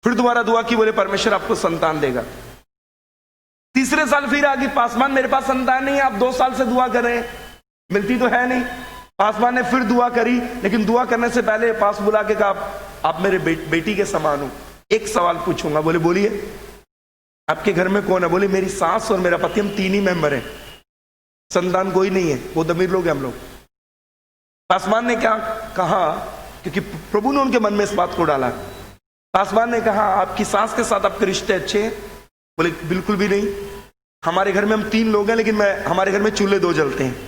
फिर दोबारा दुआ की, बोले परमेश्वर आपको संतान देगा। तीसरे साल फिर आ गई, पासवान मेरे पास संतान नहीं है, आप 2 साल से दुआ कर रहे हैं, मिलती तो है नहीं। पासवान ने फिर दुआ करी, लेकिन दुआ करने से पहले पास बुला के कहा, आप मेरे बेटी के समान हो, एक सवाल पूछूंगा। बोले बोलिए, आपके घर में कौन है? बोले मेरी सास और मेरा पति, हम 3 ही मेंबर हैं, संतान कोई नहीं है, वो अमीर लोग हैं हम लोग। पासवान ने क्या कहा, क्योंकि प्रभु ने उनके मन में इस बात को डाला। पासवान ने कहा, आपकी सास के साथ आपके रिश्ते अच्छे हैं? बोले बिल्कुल भी नहीं, हमारे घर में हम 3 लोग हैं, लेकिन हमारे घर में चूल्हे 2 जलते हैं।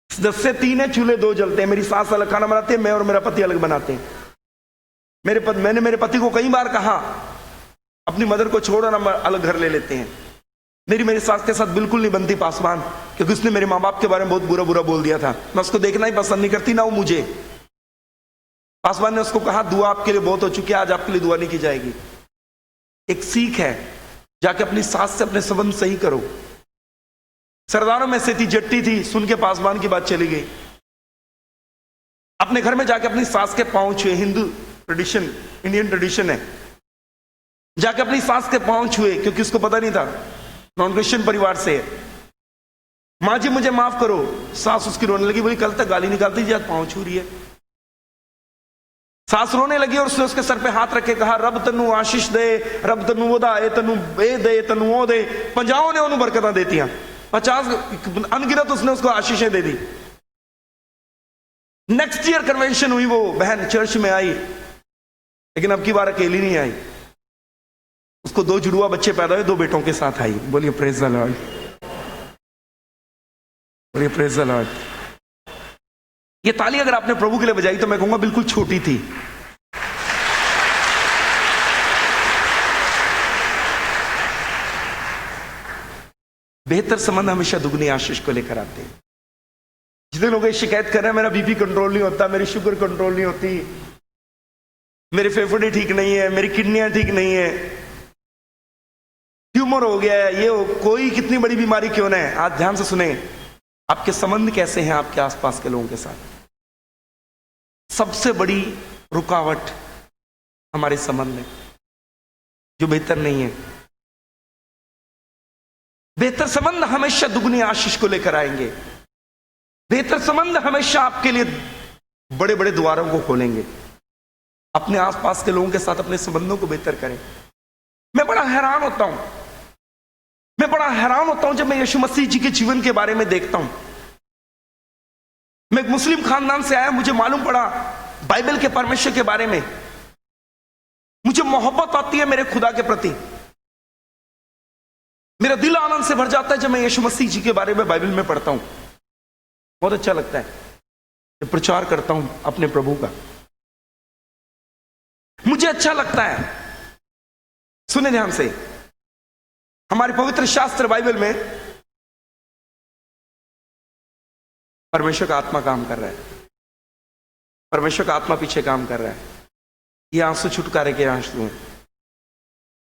10 से 3 है, चूल्हे 2 जलते हैं। मेरी सास अलग खाना बनाते हैं, मैं और मेरा पति अलग बनाते हैं। मैंने मेरे पति को कई बार कहा, अपनी मदर को छोड़ो ना, अलग घर ले लेते हैं। मेरी सास के साथ बिल्कुल नहीं बनती पासवान, क्योंकि उसने मेरे माँ बाप के बारे में बहुत बुरा बुरा बोल दिया था। मैं उसको देखना ही पसंद नहीं करती, ना वो मुझे। पासवान ने उसको कहा, दुआ आपके लिए बहुत हो चुकी है, आज आपके लिए दुआ नहीं की जाएगी। एक सीख है, जाके अपनी सास से अपने संबंध सही करो। सरदारों में से थी, जट्टी थी, सुन के पासवान की बात चली गई। अपने घर में जाके अपनी सास के पांव छुए, हिंदू ट्रेडिशन, इंडियन ट्रेडिशन है, जाके अपनी सास के पांव छुए, क्योंकि उसको पता नहीं था नॉन क्रिश्चियन परिवार से है। माँ जी मुझे माफ करो। सास उसकी रोने लगी, बोली कल तक गाली निकालती थी, आज पांव छू रही है। सास रोने लगी और उसने उसके सर पे हाथ रख के कहा, रब तनु आशीष दे, रब तनु वधाए, तनु ए दे, तनु ओ दे। 50 ने उन्होंने बरकतां देतियां, 50 अनगिनत उसने उसको आशीषें दे दी। नेक्स्ट ईयर कन्वेंशन हुई, वो बहन चर्च में आई, लेकिन अब की बार अकेली नहीं आई। उसको 2 जुड़वा बच्चे पैदा हुए, 2 बेटों के साथ आई। बोलिए प्रेज द लॉर्ड, बोलिए प्रेज द लॉर्ड। ये ताली अगर आपने प्रभु के लिए बजाई तो मैं कहूंगा बिल्कुल छोटी थी। बेहतर संबंध हमेशा दुगनी आशीष को लेकर आते हैं। जितने लोग ये शिकायत कर रहे हैं मेरा बीपी कंट्रोल नहीं होता, मेरी शुगर कंट्रोल नहीं होती, मेरे फेफड़े ठीक नहीं है, मेरी किडनियां ठीक नहीं है, ट्यूमर हो गया है, ये हो, कोई कितनी बड़ी बीमारी क्यों ना है, आज ध्यान से सुने, आपके संबंध कैसे हैं आपके आसपास के लोगों के साथ। सबसे बड़ी रुकावट हमारे संबंध में जो बेहतर नहीं है। बेहतर संबंध हमेशा दुगनी आशीष को लेकर आएंगे। बेहतर संबंध हमेशा आपके लिए बड़े बड़े द्वारों को खोलेंगे। अपने आसपास के लोगों के साथ अपने संबंधों को बेहतर करें। मैं बड़ा हैरान होता हूं जब मैं यीशु मसीह जी के जीवन के बारे में देखता हूं। मैं एक मुस्लिम खानदान से आया, मुझे मालूम पड़ा बाइबल के परमेश्वर के बारे में, मुझे मोहब्बत आती है मेरे खुदा के प्रति। मेरा दिल आनंद से भर जाता है जब मैं यीशु मसीह जी के बारे में बाइबल में पढ़ता हूं। बहुत अच्छा लगता है जब प्रचार करता हूं अपने प्रभु का, मुझे अच्छा लगता है। सुने ध्यान से, हमारे पवित्र शास्त्र बाइबल में परमेश्वर का आत्मा काम कर रहा है, परमेश्वर का आत्मा पीछे काम कर रहा है। ये आंसू छुटकारे के आंसू हैं।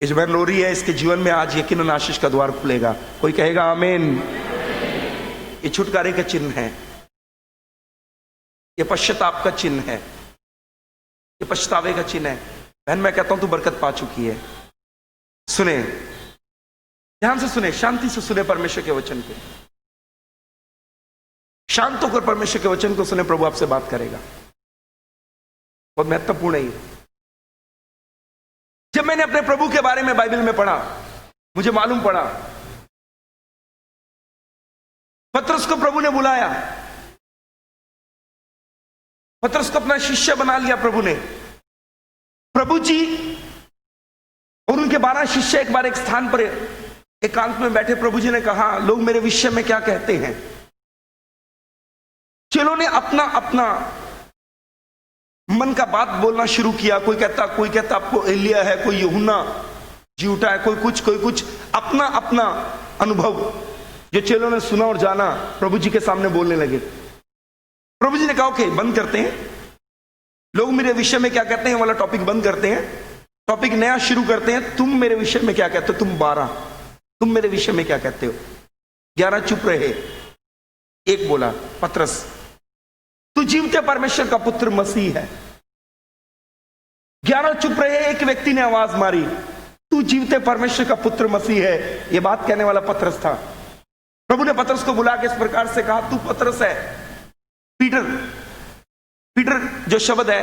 इस बहन रो रही है, इसके जीवन में आज यकीनन आशीष का द्वार खुलेगा। कोई कहेगा आमीन। ये छुटकारे का चिन्ह है, ये पश्चाताप का चिन्ह है, ये पछतावे का चिन्ह है। बहन मैं कहता हूं तू बरकत पा चुकी है। सुने, ध्यान से सुने, शांति से सुने परमेश्वर के वचन को। शांत होकर परमेश्वर के वचन को सुने, प्रभु आपसे बात करेगा। बहुत महत्वपूर्ण है ये। जब मैंने अपने प्रभु के बारे में बाइबल में पढ़ा, मुझे मालूम पड़ा पतरस को प्रभु ने बुलाया, पतरस को अपना शिष्य बना लिया प्रभु ने। प्रभु जी और उनके 12 शिष्य एक बार एक स्थान पर एकांत में बैठे। प्रभु जी ने कहा, लोग मेरे विषय में क्या कहते हैं। चेलों ने अपना अपना मन का बात बोलना शुरू किया। कोई कहता आपको एलिया है, कोई यूहन्ना जी उठा है, कोई कुछ अपना अपना अनुभव जो चेलों ने सुना और जाना प्रभु जी के सामने बोलने लगे। प्रभु जी ने कहा ओके, बंद करते हैं, लोग मेरे विषय में क्या कहते हैं वाला टॉपिक बंद करते हैं, टॉपिक नया शुरू करते हैं। तुम मेरे विषय में क्या कहते हो, तुम 12, तुम मेरे विषय में क्या कहते हो। 11 चुप रहे। एक बोला, पतरस तू जीवते परमेश्वर का पुत्र मसीह है। 11 चुप रहे। एक व्यक्ति ने आवाज मारी, तू जीवते परमेश्वर का पुत्र मसीह है। यह बात कहने वाला पतरस था। प्रभु ने पतरस को बुला के इस प्रकार से कहा, तू पतरस है। पीटर जो शब्द है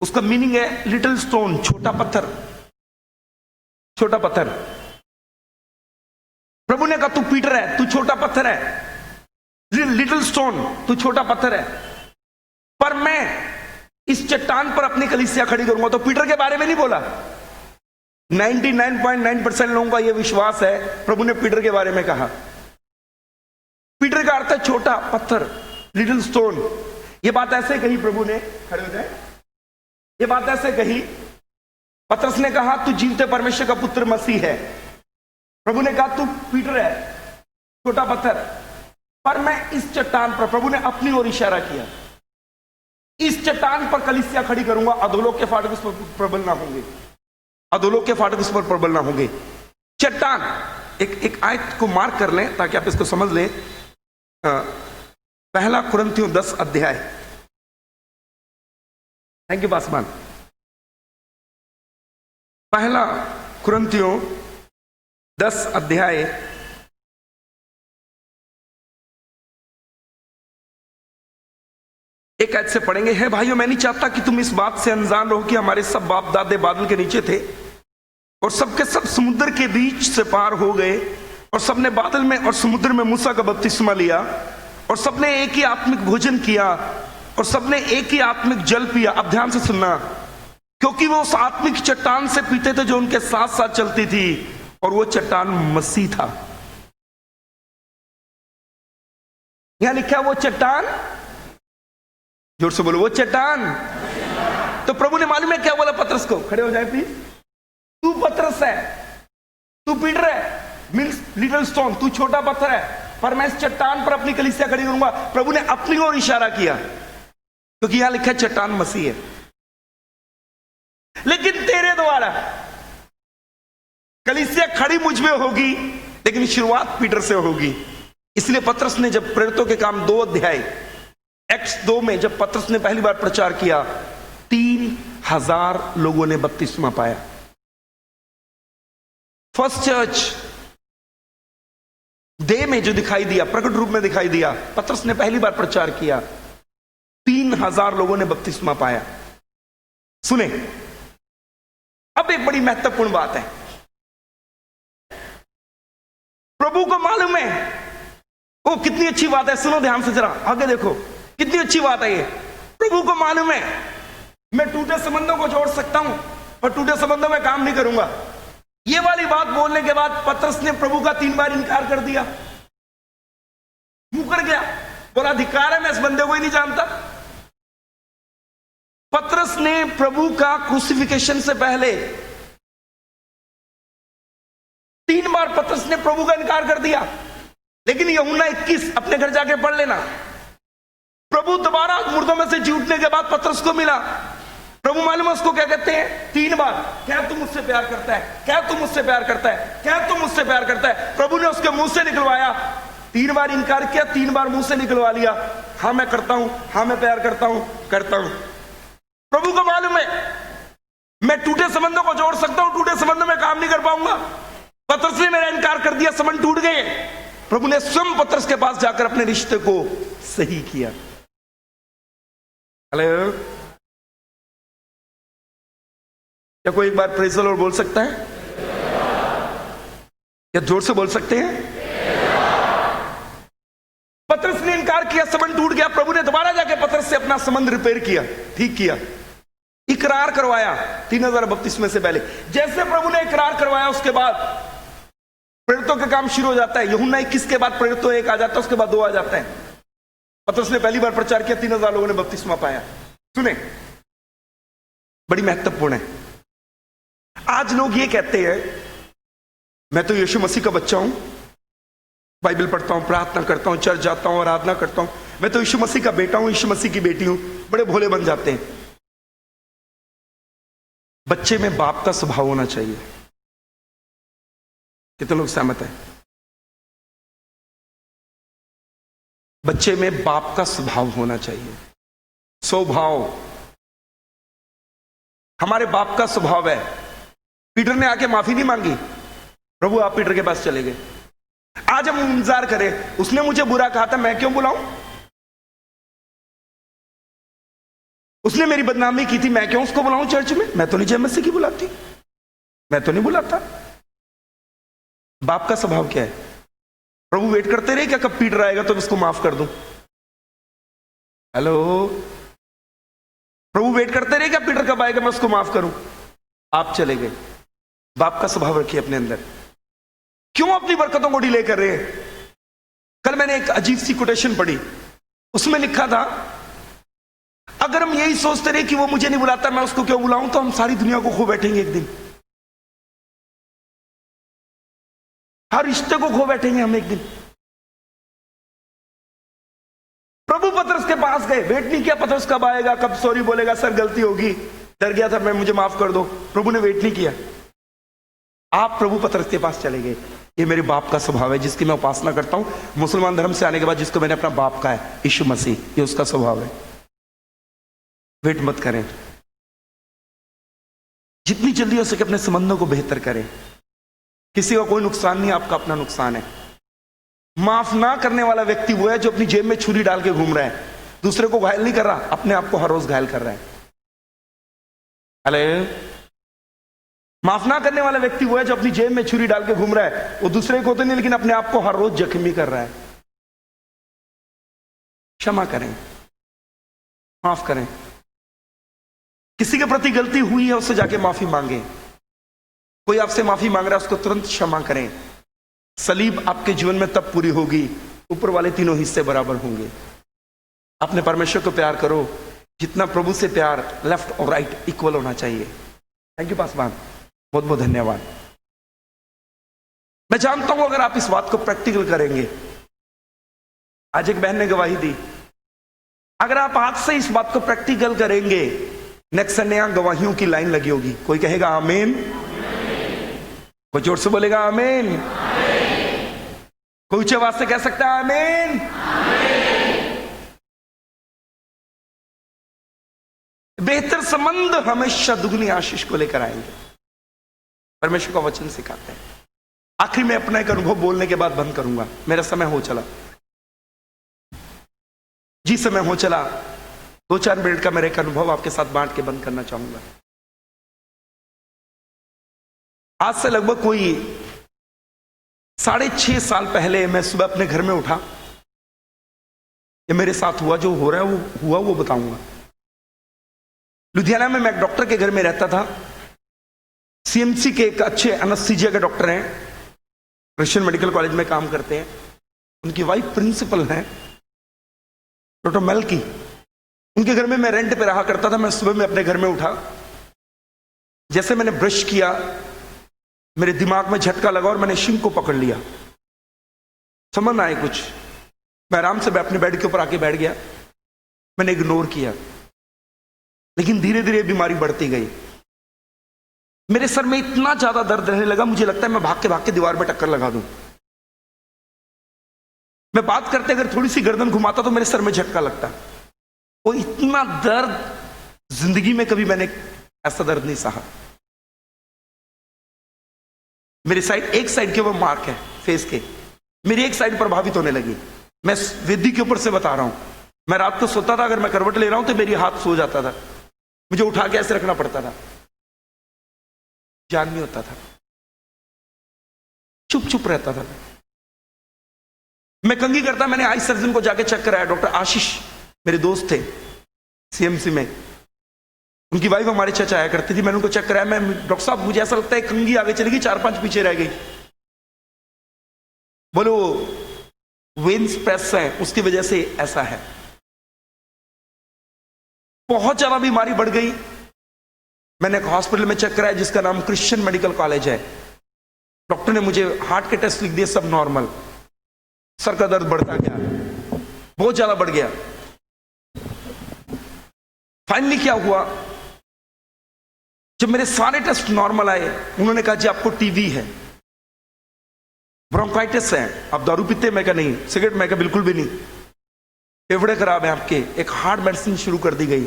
उसका मीनिंग है लिटिल स्टोन, छोटा पत्थर, छोटा पत्थर। प्रभु ने कहा तू पीटर है, तू छोटा पत्थर है, लिटिल स्टोन, तू छोटा पत्थर है, पर मैं इस चट्टान पर अपनी कलीसिया खड़ी करूंगा। तो पीटर के बारे में नहीं बोला। 99.9% लोगों का यह विश्वास है प्रभु ने पीटर के बारे में कहा। पीटर का अर्थ है छोटा पत्थर, लिटिल स्टोन। ये बात ऐसे कही प्रभु ने, खड़े हो जाए, ये बात ऐसे कही। पतरस ने कहा तू जीवते परमेश्वर का पुत्र मसीह है। प्रभु ने कहा तू पीटर है, छोटा पत्थर, पर मैं इस चट्टान पर, प्रभु ने अपनी ओर इशारा किया, इस चट्टान पर कलीसिया खड़ी करूंगा। अधोलोक के फाटक उस पर प्रबल ना होंगे, अधोलोक के फाटक उस पर प्रबल ना होंगे। चट्टान, एक आयत को मार्क कर लें ताकि आप इसको समझ लें। पहला कुरिन्थियों 10 अध्याय। Thank you Paswan. पहला कुरिन्थियों 10 अध्याय एक आयत से पढ़ेंगे। है भाइयों, मैं नहीं चाहता कि तुम इस बात से अनजान रहो कि हमारे सब बाप दादे बादल के नीचे थे और सबके सब समुद्र के बीच से पार हो गए, और सबने बादल में और समुद्र में मूसा का बपतिस्मा लिया, और सबने एक ही आत्मिक भोजन किया, और सबने एक ही आत्मिक जल पिया। अब ध्यान से सुनना, क्योंकि वो उस आत्मिक चट्टान से पीते थे जो उनके साथ साथ चलती थी, और वो चट्टान मसीह था। यानी क्या वो चट्टान, जोर से बोलो, वो चट्टान। तो प्रभु ने मालूम है क्या बोला पतरस को, खड़े हो जाए प्लीज। तू पतरस है, तू पीटर है, मीन्स लिटिल स्टोन, तू छोटा पत्थर है पर मैं इस चट्टान पर अपनी कलीसिया खड़ी करूंगा। प्रभु ने अपनी ओर इशारा किया क्योंकि यहां लिखा है चट्टान मसीह है। लेकिन तेरे द्वारा कलीसिया खड़ी मुझ में होगी, लेकिन शुरुआत पीटर से होगी। इसलिए पतरस ने जब प्रेरितों के काम 2 अध्याय एक्ट्स 2 में जब पतरस ने पहली बार प्रचार किया, 3000 लोगों ने बपतिस्मा पाया। फर्स्ट चर्च डे में जो दिखाई दिया, प्रकट रूप में दिखाई दिया, पतरस ने पहली बार प्रचार किया, 3000 लोगों ने बपतिस्मा पाया। सुने, अब एक बड़ी महत्वपूर्ण बात है। प्रभु को मालूम है, ओ कितनी अच्छी बात है, सुनो ध्यान से जरा आगे देखो, कितनी अच्छी बात है ये। प्रभु को मालूम है मैं टूटे संबंधों को जोड़ सकता हूं, पर टूटे संबंधों में काम नहीं करूंगा। ये वाली बात बोलने के बाद पतरस ने प्रभु का 3 बार इनकार कर दिया, मुकर गया, बोला धिक्कार है, मैं इस बंदे को ही नहीं जानता। पतरस ने प्रभु का क्रूसिफिकेशन से पहले 3 बार पतरस ने प्रभु का इनकार कर दिया। लेकिन यूहन्ना 21 अपने घर जाके पढ़ लेना, प्रभु दोबारा मुर्दों में से जी उठने के बाद पतरस को मिला। प्रभु मालूम है उसको क्या कहते हैं? 3 बार, क्या तू मुझसे प्यार करता है, क्या तू मुझसे प्यार करता है, क्या तू मुझसे प्यार करता है। प्रभु ने उसके मुंह से निकलवाया, 3 बार इनकार किया, 3 बार मुंह से निकलवा लिया, हाँ मैं करता हूं, हाँ मैं प्यार करता हूं, करता हूं। प्रभु को मालूम है मैं टूटे संबंधों को जोड़ सकता हूं, टूटे संबंधों में काम नहीं कर पाऊंगा। पतरस ने मेरा इनकार कर दिया, संबंध टूट गए। प्रभु ने स्वयं पतरस के पास जाकर अपने रिश्ते को सही किया। हेलो, क्या कोई एक बार प्रेज़ द लॉर्ड बोल सकता है? क्या जोर से बोल सकते हैं? पतरस ने इनकार किया, संबंध टूट गया। प्रभु ने दोबारा जाके पतरस से अपना संबंध रिपेयर किया, ठीक किया, इकरार करवाया 3000 बपतिस्मे से पहले। जैसे प्रभु ने इकरार करवाया उसके बाद प्रेरितों का काम शुरू हो जाता है। यूहन्ना 21 के बाद प्रेरितों 1 आ जाता है, उसके बाद 2 आ जाता है। पतरस ने पहली बार प्रचार किया, 3000 लोगों ने बपतिस्मा पाया। सुने, बड़ी महत्वपूर्ण है। आज लोग ये कहते हैं मैं तो यीशु मसीह का बच्चा हूं, बाइबल पढ़ता हूं, प्रार्थना करता हूं, चर्च जाता हूं, आराधना करता हूं, मैं तो यीशु मसीह का बेटा हूं, यीशु मसीह की बेटी हूं। बड़े भोले बन जाते हैं। बच्चे में बाप का स्वभाव होना चाहिए। कितने लोग सहमत हैं? बच्चे में बाप का स्वभाव होना चाहिए, स्वभाव। हमारे बाप का स्वभाव है। पीटर ने आके माफी नहीं मांगी, प्रभु आप पीटर के पास चले गए। आज हम इंतजार करें, उसने मुझे बुरा कहा था, मैं क्यों बुलाऊं? उसने मेरी बदनामी की थी, मैं क्यों उसको बुलाऊं चर्च में? मैं तो नहीं जय मसीह की बुलाती, मैं तो नहीं बुलाता। बाप का स्वभाव क्या है? प्रभु वेट करते रहे क्या कब पीटर आएगा तो उसको माफ कर दूं? हेलो, प्रभु वेट करते रहे क्या पीटर कब आएगा मैं उसको माफ करूं? आप चले गए। बाप का स्वभाव रखिए अपने अंदर। क्यों अपनी बरकतों को डिले कर रहे हैं? कल मैंने एक अजीब सी कोटेशन पढ़ी, उसमें लिखा था अगर हम यही सोचते रहे कि वो मुझे नहीं बुलाता मैं उसको क्यों बुलाऊं, तो हम सारी दुनिया को खो बैठेंगे एक दिन, हर रिश्ते को खो बैठेंगे हम एक दिन। प्रभु पतरस के पास गए, वेट नहीं किया पतरस कब आएगा, कब सॉरी बोलेगा, सर गलती होगी, डर गया था मैं, मुझे माफ कर दो। प्रभु ने वेट नहीं किया, आप प्रभु पतरस के पास चले गए। ये मेरे बाप का स्वभाव है जिसकी मैं उपासना करता हूं। मुसलमान धर्म से आने के बाद जिसको मैंने अपना बाप कहा है, यीशु मसीह, ये उसका स्वभाव है। वेट मत करें, जितनी जल्दी हो सके अपने संबंधों को बेहतर करें। किसी का कोई नुकसान नहीं, आपका अपना नुकसान है। माफ ना करने वाला व्यक्ति वो है जो अपनी जेब में छुरी डाल के घूम रहा है, दूसरे को घायल नहीं कर रहा, अपने आप को हर रोज घायल कर रहा है। अरे, माफ ना करने वाला व्यक्ति वो है जो अपनी जेब में छुरी डाल के घूम रहा है, वो दूसरे को तो नहीं लेकिन अपने आप को हर रोज जख्मी कर रहा है। क्षमा करें, माफ करें। किसी के प्रति गलती हुई है उससे जाके माफी मांगे। कोई आपसे माफी मांग रहा है उसको तुरंत क्षमा करें। सलीब आपके जीवन में तब पूरी होगी ऊपर वाले तीनों हिस्से बराबर होंगे। अपने परमेश्वर को प्यार करो जितना प्रभु से प्यार लेफ्ट और राइट इक्वल होना चाहिए। थैंक यू पासवान, बहुत बहुत धन्यवाद। मैं जानता हूं अगर आप इस बात को प्रैक्टिकल करेंगे, आज एक बहन ने गवाही दी, अगर आप आज से इस बात को प्रैक्टिकल करेंगे, नेक्स्ट संडे यहां गवाहियों की लाइन लगी होगी। कोई कहेगा आमीन, कोई जोर से बोलेगा आमीन, कोई ऊंचे आवाज से कह सकता है आमीन। बेहतर संबंध हमेशा दुगनी आशीष को लेकर आएंगे, परमेश्वर का वचन सिखाते हैं। आखिरी में अपना एक अनुभव बोलने के बाद बंद करूंगा, मेरा समय हो चला, जी समय हो चला। 2-4 मिनट का मेरा एक अनुभव आपके साथ बांट के बंद करना चाहूंगा। आज से लगभग कोई 6.5 साल पहले मैं सुबह अपने घर में उठा। ये मेरे साथ हुआ, जो हो रहा है वो बताऊंगा। लुधियाना में मैं एक डॉक्टर के घर में रहता था। सीएमसी के एक अच्छे एनेस्थीसिया के डॉक्टर हैं, क्रिश्चियन मेडिकल कॉलेज में काम करते हैं। उनकी वाइफ प्रिंसिपल हैं, डॉक्टर मेल्की। उनके घर में मैं रेंट पे रहा करता था। मैं सुबह में अपने घर में उठा, जैसे मैंने ब्रश किया मेरे दिमाग में झटका लगा और मैंने सिंक को पकड़ लिया। समझ ना आए कुछ, मैं आराम से अपने बेड के ऊपर आके बैठ गया। मैंने इग्नोर किया, लेकिन धीरे धीरे बीमारी बढ़ती गई। मेरे सर में इतना ज्यादा दर्द रहने लगा, मुझे लगता है मैं भाग के दीवार में टक्कर लगा दूं। मैं बात करते अगर थोड़ी सी गर्दन घुमाता तो मेरे सर में झटका लगता। वो इतना दर्द जिंदगी में कभी मैंने ऐसा दर्द नहीं सहा। मेरी साइड, एक साइड के वो मार्क है फेस के, मेरी एक साइड प्रभावित होने लगी। मैं वेदी के ऊपर से बता रहा हूं। मैं रात को सोता था, अगर मैं करवट ले रहा हूं तो मेरी हाथ सो जाता था, मुझे उठा के ऐसे रखना पड़ता था, जान नहीं होता था, चुप चुप रहता था। मैं कंघी करता, मैंने आई सर्जन को जाके चेक कराया। डॉक्टर आशीष मेरे दोस्त थे सीएमसी में, उनकी वाइफ हमारे चर्च आया करती थी। मैंने उनको चेक कराया। मैं, डॉक्टर साहब मुझे ऐसा लगता है कंघी आगे चली गई, 4-5 पीछे रह गई। बोलो वेन्स प्रेस है, उसकी वजह से ऐसा है। बहुत ज्यादा बीमारी बढ़ गई। मैंने एक हॉस्पिटल में चेक कराया जिसका नाम क्रिश्चियन मेडिकल कॉलेज है। डॉक्टर ने मुझे हार्ट के टेस्ट लिख दिए, सब नॉर्मल। सर का दर्द बढ़ता गया, बहुत ज्यादा बढ़ गया। फाइनली क्या हुआ, जब मेरे सारे टेस्ट नॉर्मल आए, उन्होंने कहा जी आपको टीबी है, ब्रोंकाइटिस है, आप दारू पीते? मैं कहा नहीं। सिगरेट? मैं कहा बिल्कुल भी नहीं। फेफड़े खराब है आपके। एक हार्ड मेडिसिन शुरू कर दी गई।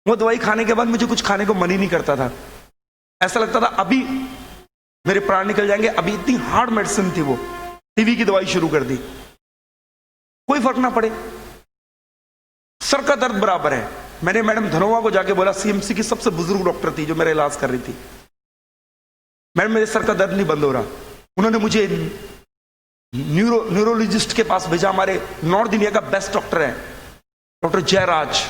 वो दवाई खाने के बाद मुझे कुछ खाने को मन ही नहीं करता था। ऐसा लगता था अभी मेरे प्राण निकल जाएंगे। अभी इतनी हार्ड मेडिसिन थी वो। टीबी की दवाई शुरू कर दी, कोई फर्क ना पड़े। सर का दर्द बराबर है। मैंने मैडम धनोवा को जाके बोला, सीएमसी की सबसे बुजुर्ग डॉक्टर थी जो मेरा इलाज कर रही थी, मैडम मेरे सर का दर्द नहीं बंद हो रहा। उन्होंने मुझे न्यूरोलॉजिस्ट के पास भेजा। हमारे नॉर्थ इंडिया का बेस्ट डॉक्टर है डॉक्टर जयराज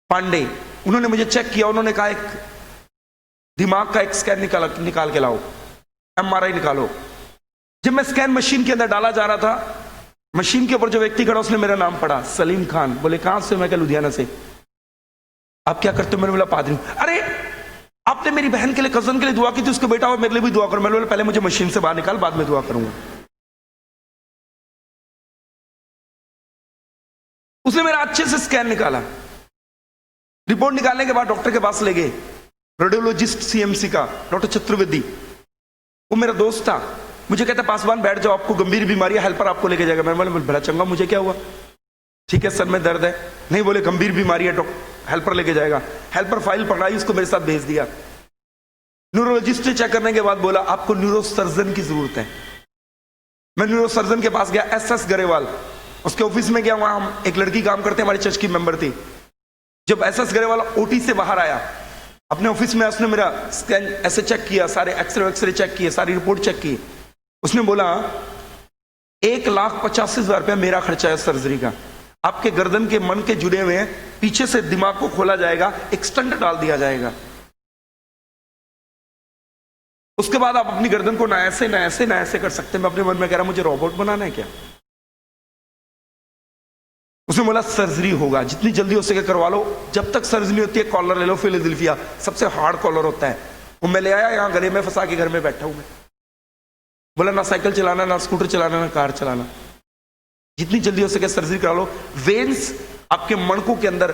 पांडे। उन्होंने मुझे चेक किया। उन्होंने कहा एक दिमाग का एक स्कैन निकाल के लाओ, एमआरआई निकालो। जब मैं स्कैन मशीन के अंदर डाला जा रहा था, मशीन के ऊपर जो व्यक्ति खड़ा उसने मेरा नाम पढ़ा, सलीम खान। बोले कहां से? मैं क्या लुधियाना से। आप क्या करते हो? मैंने बोला पादरी। अरे आपने मेरी बहन के लिए, कजन के लिए दुआ की थी, उसको बेटा हो मेरे लिए भी दुआ करो। मैंने बोला पहले मुझे मशीन से बाहर निकाल, बाद में दुआ करूंगा। उसने मेरा अच्छे से स्कैन निकाला। रिपोर्ट निकालने के बाद डॉक्टर के पास ले गए, रेडियोलॉजिस्ट सीएमसी का डॉक्टर चतुर्वेदी। वो मेरा दोस्त था। मुझे कहता पासवान बैठ जाओ, आपको गंभीर बीमारी है, हेल्पर आपको लेके जाएगा। मैंने बोला भला चंगा, मुझे क्या हुआ? ठीक है सर में दर्द है। नहीं, बोले गंभीर बीमारी है, हेल्पर लेके जाएगा। हेल्पर फाइल पकड़ाई, उसको मेरे साथ भेज दिया। न्यूरोलॉजिस्ट ने चेक करने के बाद बोला आपको न्यूरोसर्जन की जरूरत है। मैं न्यूरोसर्जन के पास गया, एसएस गरेवाल, उसके ऑफिस में गया। वहां हम एक लड़की काम करते, हमारे चर्च की मेंबर थी। जब एसएस गरेवाल ओटी से बाहर आया अपने ऑफिस में, उसने मेरा स्कैन ऐसे चेक किया, सारे एक्सरे चेक किए, सारी रिपोर्ट चेक की। उसने बोला 1,85,000 रुपया मेरा खर्चा है सर्जरी का। आपके गर्दन के मन के जुड़े हुए हैं, पीछे से दिमाग को खोला जाएगा, एक स्टंट डाल दिया जाएगा। उसके बाद आप अपनी गर्दन को ना ऐसे ना ऐसे ना ऐसे कर सकते हैं। मैं अपने मन में कह रहा मुझे रोबोट बनाना है क्या? उसने बोला सर्जरी होगा, जितनी जल्दी हो सके करवा लो। जब तक सर्जरी होती है कॉलर ले लो, फिलाडेल्फिया सबसे हार्ड कॉलर होता है, वो मैं ले आया, यहां गले में फंसा के घर में बैठा हूं मैं। बोला ना साइकिल चलाना, ना स्कूटर चलाना, ना कार चलाना, जितनी जल्दी हो सके सर्जरी करा लो। वेन्स आपके मणकों के अंदर